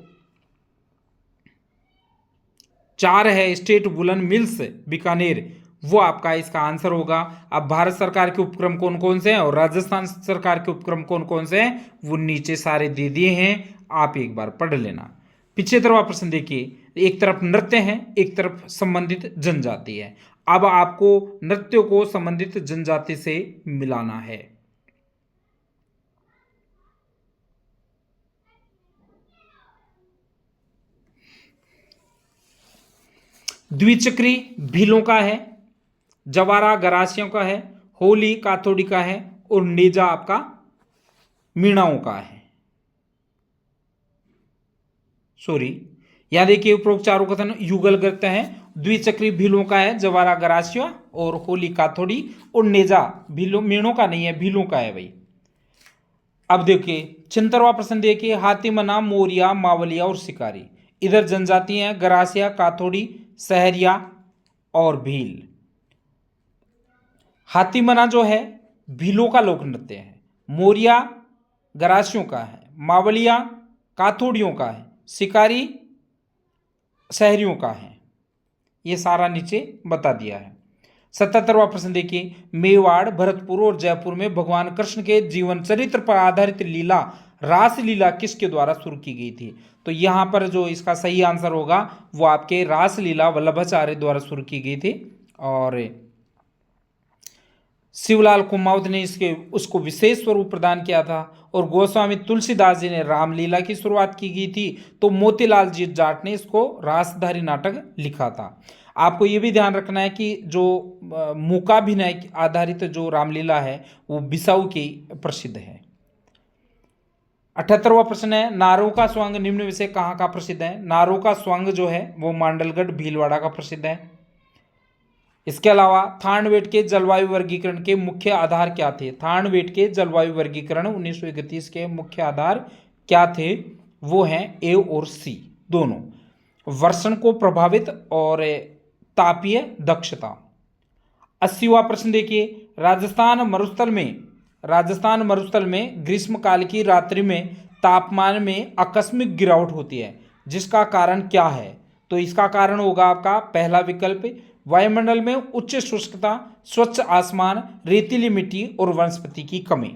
4 है, स्टेट वुलन मिल्स बीकानेर, वो आपका इसका आंसर होगा। अब भारत सरकार के उपक्रम कौन कौन से हैं और राजस्थान सरकार के उपक्रम कौन कौन से हैं, वो नीचे सारे दे दिए हैं, आप एक बार पढ़ लेना। 75वां प्रश्न देखिए, एक तरफ नृत्य है, एक तरफ संबंधित जनजाति है। अब आपको नृत्यों को संबंधित जनजाति से मिलाना है। द्विचक्री भीलों का है, जवारा गरासियों का है, होली काथोड़ी का है और नेजा आपका मीणाओं का है। सॉरी, यहां देखिए उपरोक्त चारों कथन युगल करते हैं। द्विचक्री भीलों का है, जवारा गरासिया और होली काथोड़ी, और नेजा भीलों मीणों का नहीं है, भीलों का है भाई। अब देखिए 76वां प्रश्न देखिए, हाथीमना, मोरिया, मावलिया और शिकारी। इधर जनजाति हैं गरासिया, काथोड़ी, सहरिया और भील। हाथीमना जो है भीलों का लोक नृत्य है, मोरिया गरासियों का है, मावलिया काथोड़ियों का है, शिकारी शहरियों का है। ये सारा नीचे बता दिया है। 77वां प्रश्न देखिए, मेवाड़, भरतपुर और जयपुर में भगवान कृष्ण के जीवन चरित्र पर आधारित लीला रास लीला किसके द्वारा शुरू की गई थी? तो यहां पर जो इसका सही आंसर होगा वो आपके रास लीला वल्लभाचार्य द्वारा शुरू की गई थी और शिवलाल कुमावत ने इसके उसको विशेष स्वरूप प्रदान किया था। और गोस्वामी तुलसीदास जी ने रामलीला की शुरुआत की गई थी, तो मोतीलाल जी जाट ने इसको रासधारी नाटक लिखा था। आपको ये भी ध्यान रखना है कि जो मूकाभिनय आधारित जो रामलीला है वो बिसाऊ की प्रसिद्ध है। 78वां प्रश्न है, नारो का स्वांग निम्न में से कहाँ का प्रसिद्ध है? नारो का स्वांग जो है वो मांडलगढ़ भीलवाड़ा का प्रसिद्ध है। इसके अलावा थानवेट के जलवायु वर्गीकरण के मुख्य आधार क्या थे? थानवेट के जलवायु वर्गीकरण 1931 के मुख्य आधार क्या थे? वो हैं ए और सी दोनों, वर्षण को प्रभावित और तापीय दक्षता। 80वां प्रश्न देखिए, राजस्थान मरुस्थल में ग्रीष्मकाल की रात्रि में तापमान में आकस्मिक गिरावट होती है, जिसका कारण क्या है? तो इसका कारण होगा आपका पहला विकल्प वायुमंडल में उच्च शुष्कता, स्वच्छ आसमान, रेतीली मिट्टी और वनस्पति की कमी।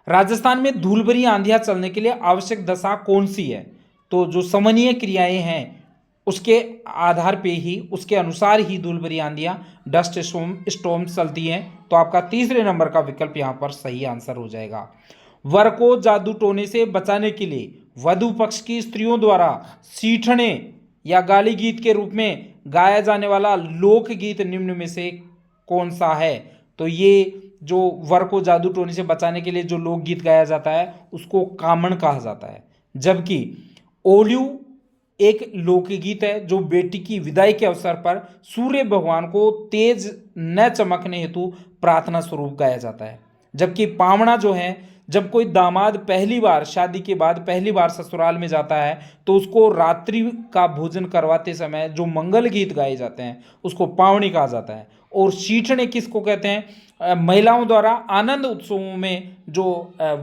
राजस्थान में धूल भरी आंधियां चलने के लिए आवश्यक दशा कौन सी है? तो जो समन्वय क्रियाएं हैं उसके आधार पे ही, उसके अनुसार ही धूल भरी आंधियां डस्ट स्टॉर्म चलती हैं। तो आपका तीसरे नंबर का विकल्प यहां पर सही आंसर हो जाएगा। वर को जादू टोने से बचाने के लिए वधु पक्ष की स्त्रियों द्वारा सीठने या गाली गीत के रूप में गाया जाने वाला लोकगीत निम्न में से कौन सा है? तो ये जो वर को जादू टोने से बचाने के लिए जो लोकगीत गाया जाता है उसको कामण कहा जाता है, जबकि ओल्यू एक लोकगीत है जो बेटी की विदाई के अवसर पर सूर्य भगवान को तेज न चमकने हेतु प्रार्थना स्वरूप गाया जाता है। जबकि पावना जो है, जब कोई दामाद पहली बार शादी के बाद पहली बार ससुराल में जाता है तो उसको रात्रि का भोजन करवाते समय जो मंगल गीत गाए जाते हैं उसको पावनी कहा जाता है। और सीठने किसको कहते हैं? महिलाओं द्वारा आनंद उत्सवों में जो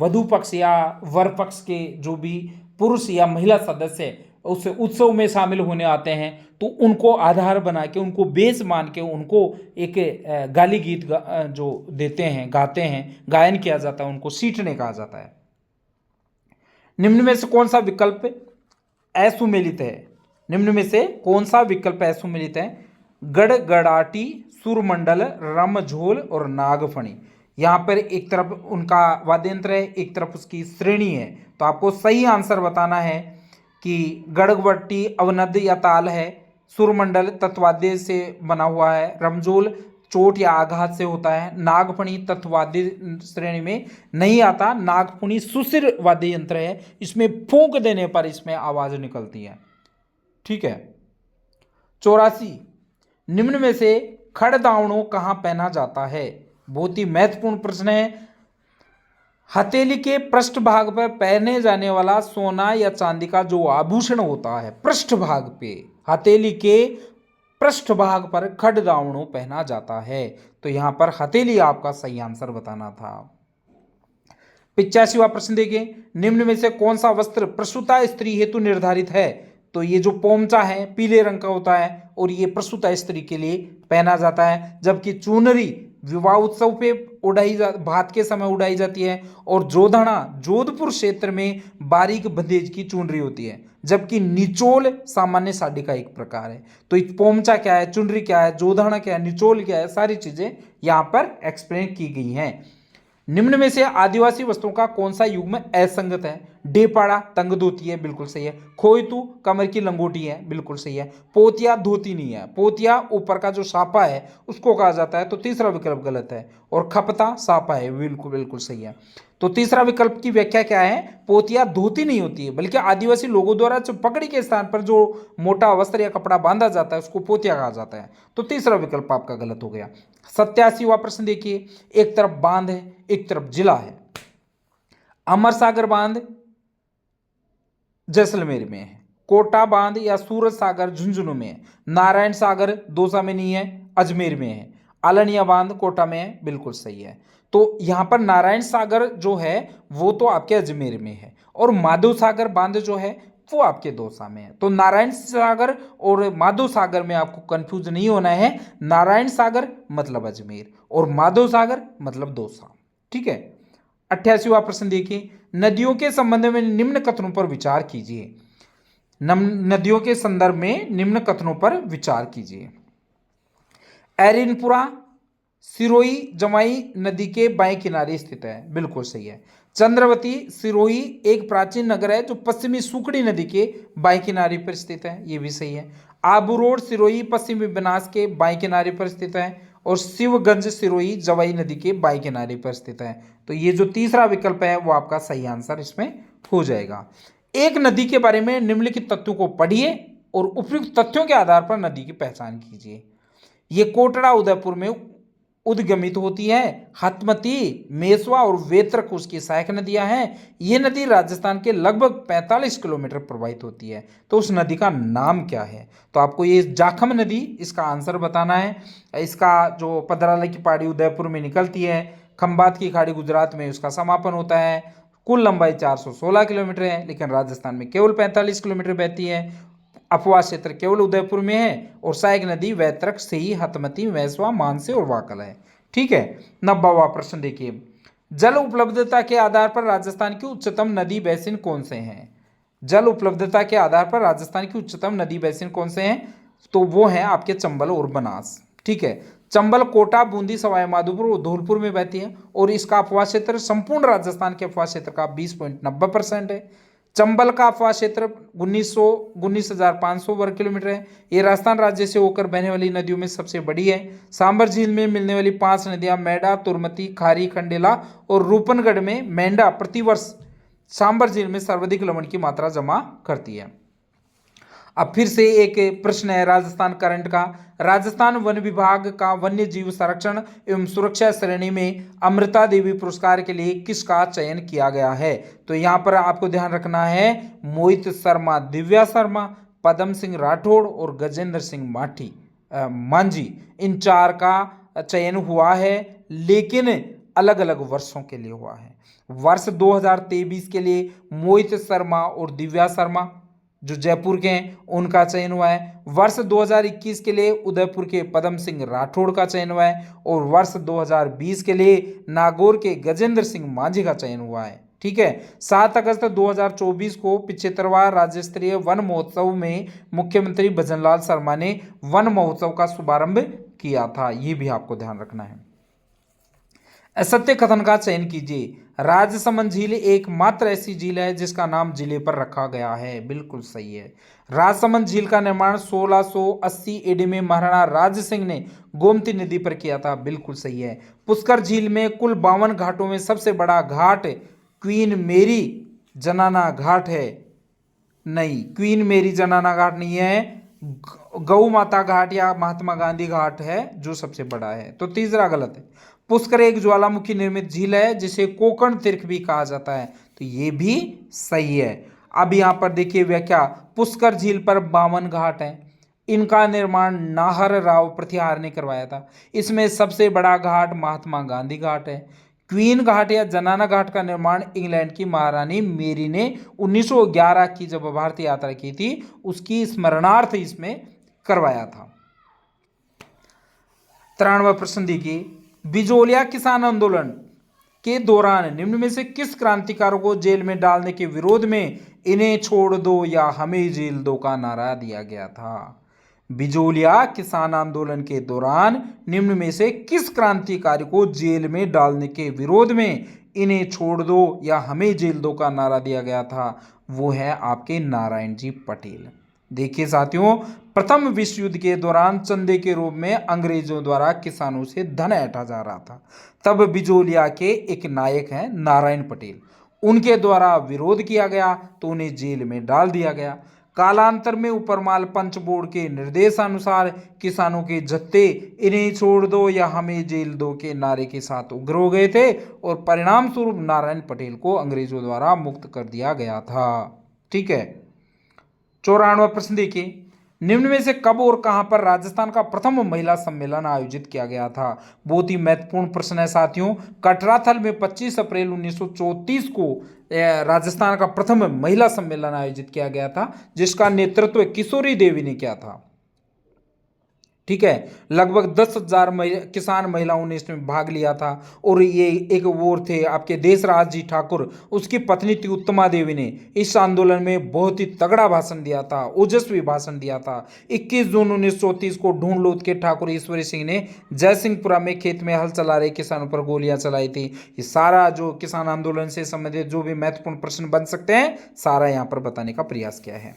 वधु पक्ष या वर पक्ष के जो भी पुरुष या महिला सदस्य उस उत्सव में शामिल होने आते हैं तो उनको आधार बना के, उनको बेस मान के उनको एक गाली गीत जो देते हैं, गाते हैं, गायन किया जाता है, उनको सीठने कहा जाता है। निम्न में से कौन सा विकल्प असुमेलित है? निम्न में से कौन सा विकल्प असुमेलित है? गड़गड़ाटी, सुरमंडल, रमझोल और नागफणी। यहाँ पर एक तरफ उनका वाद्ययंत्र है, एक तरफ उसकी श्रेणी है। तो आपको सही आंसर बताना है कि गड़गड़ाटी अवनद या ताल है, सुरमंडल तत्वाद्य से बना हुआ है, रमझोल चोट या आघात से होता है, नागफणी तत्वाद्य श्रेणी में नहीं आता। नागफणी सुशिर वाद्य यंत्र है, इसमें फूंक देने पर इसमें आवाज निकलती है। ठीक है। 84, निम्न में से खड़दावणों कहाँ पहना जाता है? बहुत ही महत्वपूर्ण प्रश्न है। हथेली के पृष्ठभाग पर पहने जाने वाला सोना या चांदी का जो आभूषण होता है, पृष्ठभाग पे, हथेली के पृष्ठभाग पर खड़गाउणों पहना जाता है। तो यहां पर हथेली आपका सही आंसर बताना था। 85वां प्रश्न देखिए, निम्न में से कौन सा वस्त्र प्रसूता स्त्री हेतु निर्धारित है? तो ये जो पोमचा है पीले रंग का होता है और ये प्रसूता स्त्री के लिए पहना जाता है, जबकि चुनरी विवाह उत्सव पे भात के समय उड़ाई जाती है, और जोधना जोधपुर क्षेत्र में बारीक बंदेज की चुनरी होती है, जबकि निचोल सामान्य साड़ी का एक प्रकार है। तो पोमचा क्या है, चुनरी क्या है, जोधना क्या है, निचोल क्या है, सारी चीजें यहां पर एक्सप्लेन की गई हैं। निम्न में से आदिवासी वस्त्रों का कौन सा युग्म असंगत है? डेपाड़ा तंग धोती है, बिल्कुल सही है। खोयतू कमर की लंगोटी है, बिल्कुल सही है। पोतिया धोती नहीं है, पोतिया ऊपर का जो सापा है उसको कहा जाता है, तो तीसरा विकल्प गलत है। और खपता सापा है, बिल्कुल बिल्कुल सही है। तो तीसरा विकल्प की व्याख्या क्या है? पोतिया धोती नहीं होती है, बल्कि आदिवासी लोगों द्वारा जो पगड़ी के स्थान पर जो मोटा वस्त्र या कपड़ा बांधा जाता है उसको पोतिया कहा जाता है। तो तीसरा विकल्प आपका गलत हो गया। 87वां प्रश्न देखिए, एक तरफ बांध है एक तरफ जिला है। अमर सागर बांध जैसलमेर में है, कोटा बांध या सूरज सागर झुंझुनू में है, नारायण सागर दौसा में नहीं है, अजमेर में है। आलनिया बांध कोटा में है, बिल्कुल सही है। तो यहां पर नारायण सागर जो है वो तो आपके अजमेर में है, और माधव सागर बांध जो है वो आपके दौसा में है। तो नारायण सागर और माधव सागर में आपको कंफ्यूज नहीं होना है। नारायण सागर मतलब अजमेर और माधव सागर मतलब दौसा, ठीक है। 88वां प्रश्न देखिए, नदियों के संबंध में निम्न कथनों पर विचार कीजिए। नदियों के संदर्भ में निम्न कथनों पर विचार कीजिए। एरिनपुरा सिरोही जमाई नदी के बाएं किनारे स्थित है, बिल्कुल सही है। चंद्रवती सिरोही एक प्राचीन नगर है जो पश्चिमी सुकड़ी नदी के बाएं किनारे पर स्थित है, ये भी सही है। आबू रोड सिरोही पश्चिमी बनास के बाएं किनारे पर स्थित है, और शिवगंज सिरोही जवाई नदी के बाएं किनारे पर स्थित है। तो ये जो तीसरा विकल्प है वो आपका सही आंसर इसमें हो जाएगा। एक नदी के बारे में निम्नलिखित तथ्यों को पढ़िए और उपयुक्त तथ्यों के आधार पर नदी की पहचान कीजिए। ये कोटड़ा उदयपुर में उद्गमित होती है। हथमती, मेसवा और वेत्रक उसकी सहायक नदियां हैं। ये नदी राजस्थान के लगभग 45 किलोमीटर प्रवाहित होती है। तो उस नदी का नाम क्या है? तो आपको ये जाखम नदी इसका आंसर बताना है। इसका जो पदराले की पहाड़ी उदयपुर में निकलती है, खंबात की खाड़ी गुजरात में उसका समापन होता है। कुल लंबाई 416 किलोमीटर है, लेकिन राजस्थान में केवल 45 किलोमीटर बहती है। अपवा क्षेत्र केवल उदयपुर में है, और सहायक नदी वैतरक, सही, हथमती, वैसवा, मानसे और वाकल है, ठीक है। 90वां प्रश्न देखिए, जल उपलब्धता के आधार पर राजस्थान की उच्चतम नदी बेसिन कौन से हैं? जल उपलब्धता के आधार पर राजस्थान की उच्चतम नदी बेसिन कौन से हैं? तो वो हैं आपके चंबल और बनास, ठीक है। चंबल कोटा, बूंदी, सवाई माधोपुर और धौलपुर में बहती है, और इसका अपवाह क्षेत्र संपूर्ण राजस्थान के अपवाह क्षेत्र का 20.90% है। चंबल का अपवाह क्षेत्र 19,500 वर्ग किलोमीटर है। ये राजस्थान राज्य से होकर बहने वाली नदियों में सबसे बड़ी है। सांबर झील में मिलने वाली 5 नदियां मेंढा, तुरमती, खारी, खंडेला और रूपनगढ़ में मेंढा प्रतिवर्ष सांबर झील में सर्वाधिक लवण की मात्रा जमा करती है। अब फिर से एक प्रश्न है राजस्थान करंट का। राजस्थान वन विभाग का वन्य जीव संरक्षण एवं सुरक्षा श्रेणी में अमृता देवी पुरस्कार के लिए किसका चयन किया गया है? तो यहाँ पर आपको ध्यान रखना है, मोहित शर्मा, दिव्या शर्मा, पदम सिंह राठौड़ और गजेंद्र सिंह मांझी, इन 4 का चयन हुआ है, लेकिन अलग अलग वर्षों के लिए हुआ है। वर्ष 2023 के लिए मोहित शर्मा और दिव्या शर्मा जो जयपुर के हैं उनका चयन हुआ है। वर्ष 2021 के लिए उदयपुर के पदम सिंह राठौड़ का चयन हुआ है, और वर्ष 2020 के लिए नागौर के गजेंद्र सिंह मांझी का चयन हुआ है, ठीक है। 7 अगस्त 2024 को 75वां राज्य स्तरीय वन महोत्सव में मुख्यमंत्री भजनलाल शर्मा ने वन महोत्सव का शुभारंभ किया था, ये भी आपको ध्यान रखना है। असत्य कथन का चयन कीजिए। राजसमंद झील एकमात्र ऐसी झील है जिसका नाम जिले पर रखा गया है, बिल्कुल सही है। राजसमंद झील का निर्माण 1680 ईडी में महाराणा राज सिंह ने गोमती नदी पर किया था, बिल्कुल सही है। पुष्कर झील में कुल 52 घाटों में सबसे बड़ा घाट क्वीन मेरी जनाना घाट है, नहीं, क्वीन मेरी जनाना घाट नहीं है, गौ माता घाट या महात्मा गांधी घाट है जो सबसे बड़ा है। तो तीसरा गलत है। पुष्कर एक ज्वालामुखी निर्मित झील है जिसे कोकण तीर्थ भी कहा जाता है, तो ये भी सही है। अब यहां पर देखिए व्याख्या, पुष्कर झील पर 52 घाट है। इनका निर्माण नाहर राव प्रतिहार ने करवाया था। इसमें सबसे बड़ा घाट महात्मा गांधी घाट है। क्वीन घाट या जनाना घाट का निर्माण इंग्लैंड की महारानी मेरी ने 1911 की जब भारत यात्रा की थी उसकी स्मरणार्थ इसमें करवाया था। 93वां प्रश्न देखिए, बिजोलिया किसान आंदोलन के दौरान निम्न में से किस क्रांतिकारों को जेल में डालने के विरोध में इन्हें छोड़ दो या हमें जेल दो का नारा दिया गया था? बिजोलिया किसान आंदोलन के दौरान निम्न में से किस क्रांतिकारी को जेल में डालने के विरोध में इन्हें छोड़ दो या हमें जेल दो का नारा दिया गया था? वो है आपके नारायण जी पटेल। देखिए साथियों, प्रथम विश्व युद्ध के दौरान चंदे के रूप में अंग्रेजों द्वारा किसानों से धन ऐंठा जा रहा था। तब बिजोलिया के एक नायक हैं नारायण पटेल, उनके द्वारा विरोध किया गया तो उन्हें जेल में डाल दिया गया। कालांतर में उपरमाल पंच बोर्ड के निर्देशानुसार किसानों के जत्थे इन्हें छोड़ दो या हमें जेल दो के नारे के साथ उग्र हो गए थे और परिणाम स्वरूप नारायण पटेल को अंग्रेजों द्वारा मुक्त कर दिया गया था। ठीक है। 94वां प्रश्न देखिए, निम्न में से कब और कहां पर राजस्थान का प्रथम महिला सम्मेलन आयोजित किया गया था? बहुत ही महत्वपूर्ण प्रश्न है साथियों। कटराथल में 25 अप्रैल 1934 को राजस्थान का प्रथम महिला सम्मेलन आयोजित किया गया था, जिसका नेतृत्व किशोरी देवी ने किया था। ठीक है। लगभग 10,000 किसान महिलाओं ने इसमें भाग लिया था और ये एक वो थे आपके देशराज जी ठाकुर, उसकी पत्नी थी उत्तमा देवी ने इस आंदोलन में बहुत ही तगड़ा भाषण दिया था, ओजस्वी भाषण दिया था। 21 जून 1934 को ढूंढलोद के ठाकुर ईश्वरी सिंह ने जयसिंहपुरा में खेत में हल चला रहे किसानों पर गोलियां चलाई थी। ये सारा जो किसान आंदोलन से संबंधित जो भी महत्वपूर्ण प्रश्न बन सकते हैं सारा यहाँ पर बताने का प्रयास किया है।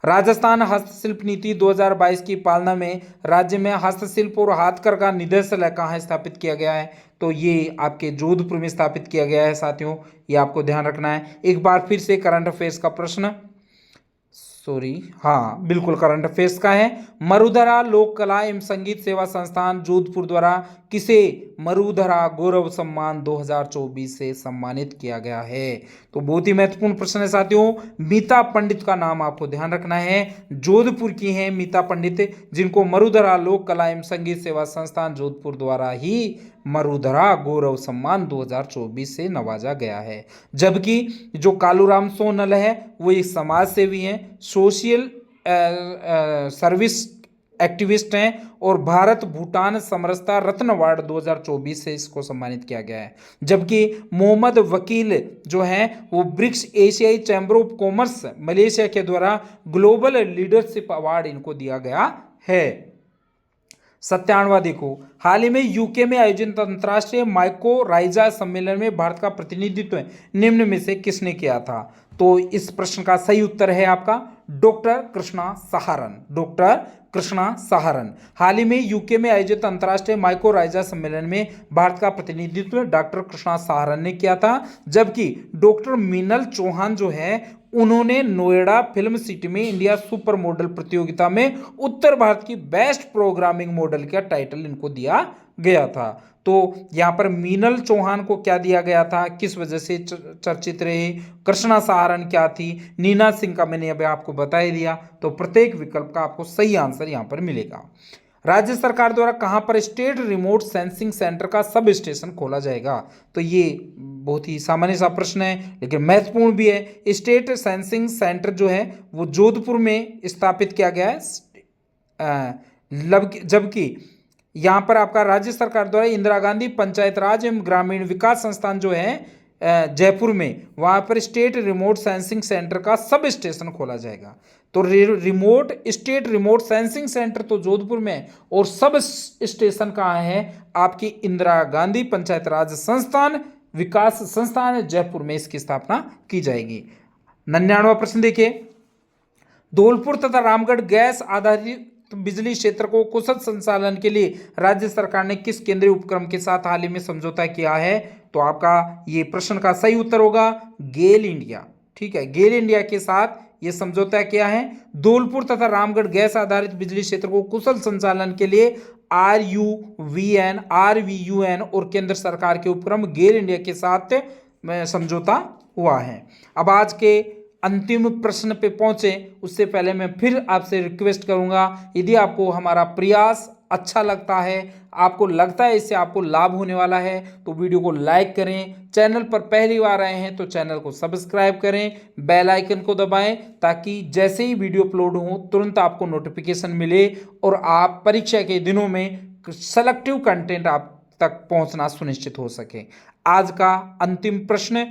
राजस्थान हस्तशिल्प नीति 2022 की पालना में राज्य में हस्तशिल्प और हाथकरघा निदेशालय कहाँ स्थापित किया गया है? तो ये आपके जोधपुर में स्थापित किया गया है साथियों, ये आपको ध्यान रखना है। एक बार फिर से करंट अफेयर्स का प्रश्न, हाँ बिल्कुल करंट अफेयर्स का है। मरुधरा लोक कला एवं संगीत सेवा संस्थान जोधपुर द्वारा किसे मरुधरा गौरव सम्मान 2024 से सम्मानित किया गया है? तो बहुत ही महत्वपूर्ण प्रश्न है साथियों। मीता पंडित का नाम आपको ध्यान रखना है, जोधपुर की हैं मीता पंडित, जिनको मरुधरा लोक कला एवं संगीत सेवा संस्थान जोधपुर द्वारा ही मरुधरा गौरव सम्मान 2024 से नवाजा गया है। जबकि जो कालूराम सोनल है वो एक समाज सेवी हैं, सोशल सर्विस एक्टिविस्ट हैं और भारत भूटान समरसता रत्न अवार्ड 2024 से इसको सम्मानित किया गया है। जबकि मोहम्मद वकील जो हैं वो ब्रिक्स एशियाई चैम्बर ऑफ कॉमर्स मलेशिया के द्वारा ग्लोबल लीडरशिप अवार्ड इनको दिया गया है। 97वां देखो, हाल ही में यूके में आयोजित अंतर्राष्ट्रीय माइकोराइजा सम्मेलन में भारत का प्रतिनिधित्व निम्न में से किसने किया था? तो इस प्रश्न का सही उत्तर है आपका डॉक्टर कृष्णा सहारन। डॉक्टर कृष्णा सहारन हाल ही में यूके में आयोजित अंतर्राष्ट्रीय माइकोराइजा सम्मेलन में भारत का प्रतिनिधित्व डॉक्टर कृष्णा सहारन ने किया था। जबकि डॉक्टर मीनल चौहान जो है उन्होंने नोएडा फिल्म सिटी में इंडिया सुपर मॉडल प्रतियोगिता में उत्तर भारत की बेस्ट प्रोग्रामिंग मॉडल का टाइटल इनको दिया गया था। तो यहाँ पर मीनल चौहान को क्या दिया गया था, किस वजह से चर्चित रहे, कृष्णा सहारन क्या थी, नीना सिंह का मैंने अभी आपको बता ही दिया। तो प्रत्येक विकल्प का आपको सही आंसर यहाँ पर मिलेगा। राज्य सरकार द्वारा कहां पर स्टेट रिमोट सेंसिंग सेंटर का सब स्टेशन खोला जाएगा? तो ये बहुत ही सामान्य सा प्रश्न है लेकिन महत्वपूर्ण भी है। स्टेट सेंसिंग सेंटर जो है वो जोधपुर में स्थापित किया गया है। जबकि यहाँ पर आपका राज्य सरकार द्वारा इंदिरा गांधी पंचायत राज एवं ग्रामीण विकास संस्थान जो है जयपुर में, वहाँ पर स्टेट रिमोट सेंसिंग सेंटर का सब स्टेशन खोला जाएगा। तो remote state remote sensing centre तो जोधपुर में और सब स्टेशन कहाँ है? आपकी इंदिरा गांधी पंचायत राज संस्थान विकास संस्थान जयपुर में इसकी स्थापना की जाएगी। 99वां प्रश्न देखिए, धौलपुर तथा रामगढ़ गैस आधारित बिजली क्षेत्र को कुशल संचालन के लिए राज्य सरकार ने किस केंद्रीय उपक्रम के साथ हाल ही में समझौता किया है? तो आपका ये प्रश्न का सही उत्तर होगा गेल इंडिया। ठीक है, गेल इंडिया के साथ ये समझौता क्या है? धौलपुर तथा रामगढ़ गैस आधारित बिजली क्षेत्र को कुशल संचालन के लिए RUVN और केंद्र सरकार के उपक्रम गेल इंडिया के साथ समझौता हुआ है। अब आज के अंतिम प्रश्न पे पहुंचे उससे पहले मैं फिर आपसे रिक्वेस्ट करूंगा, यदि आपको हमारा प्रयास अच्छा लगता है, आपको लगता है इससे आपको लाभ होने वाला है, तो वीडियो को लाइक करें। चैनल पर पहली बार आए हैं तो चैनल को सब्सक्राइब करें, बेल आइकन को दबाएं ताकि जैसे ही वीडियो अपलोड हो तुरंत आपको नोटिफिकेशन मिले और आप परीक्षा के दिनों में सेलेक्टिव कंटेंट आप तक पहुंचना सुनिश्चित हो सके। आज का अंतिम प्रश्न,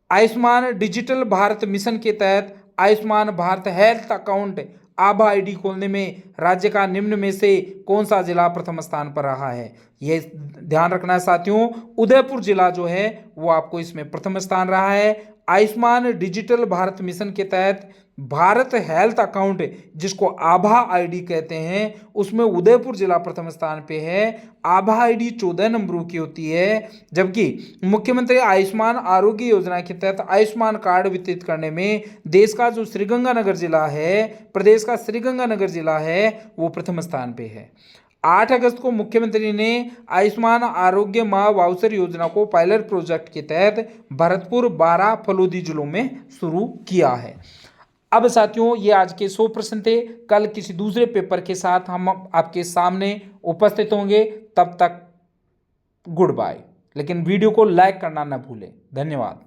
आयुष्मान डिजिटल भारत मिशन के तहत आयुष्मान भारत हेल्थ अकाउंट आभा आईडी खोलने में राज्य का निम्न में से कौन सा जिला प्रथम स्थान पर रहा है? यह ध्यान रखना है साथियों, उदयपुर जिला जो है वो आपको इसमें प्रथम स्थान रहा है। आयुष्मान डिजिटल भारत मिशन के तहत भारत हेल्थ अकाउंट जिसको आभा आईडी कहते हैं, उसमें उदयपुर जिला प्रथम स्थान पे है। आभा आईडी 14 नंबरों की होती है, जबकि मुख्यमंत्री आयुष्मान आरोग्य योजना के तहत आयुष्मान कार्ड वितरित करने में देश का जो श्रीगंगानगर जिला है, प्रदेश का श्रीगंगानगर जिला है, वो प्रथम स्थान पे है। 8 अगस्त को मुख्यमंत्री ने आयुष्मान आरोग्य माह वाउचर योजना को पायलट प्रोजेक्ट के तहत भरतपुर, बारां, फलोदी जिलों में शुरू किया है। अब साथियों ये आज के 100 प्रश्न थे। कल किसी दूसरे पेपर के साथ हम आपके सामने उपस्थित होंगे। तब तक गुड बाय। लेकिन वीडियो को लाइक करना न भूलें। धन्यवाद।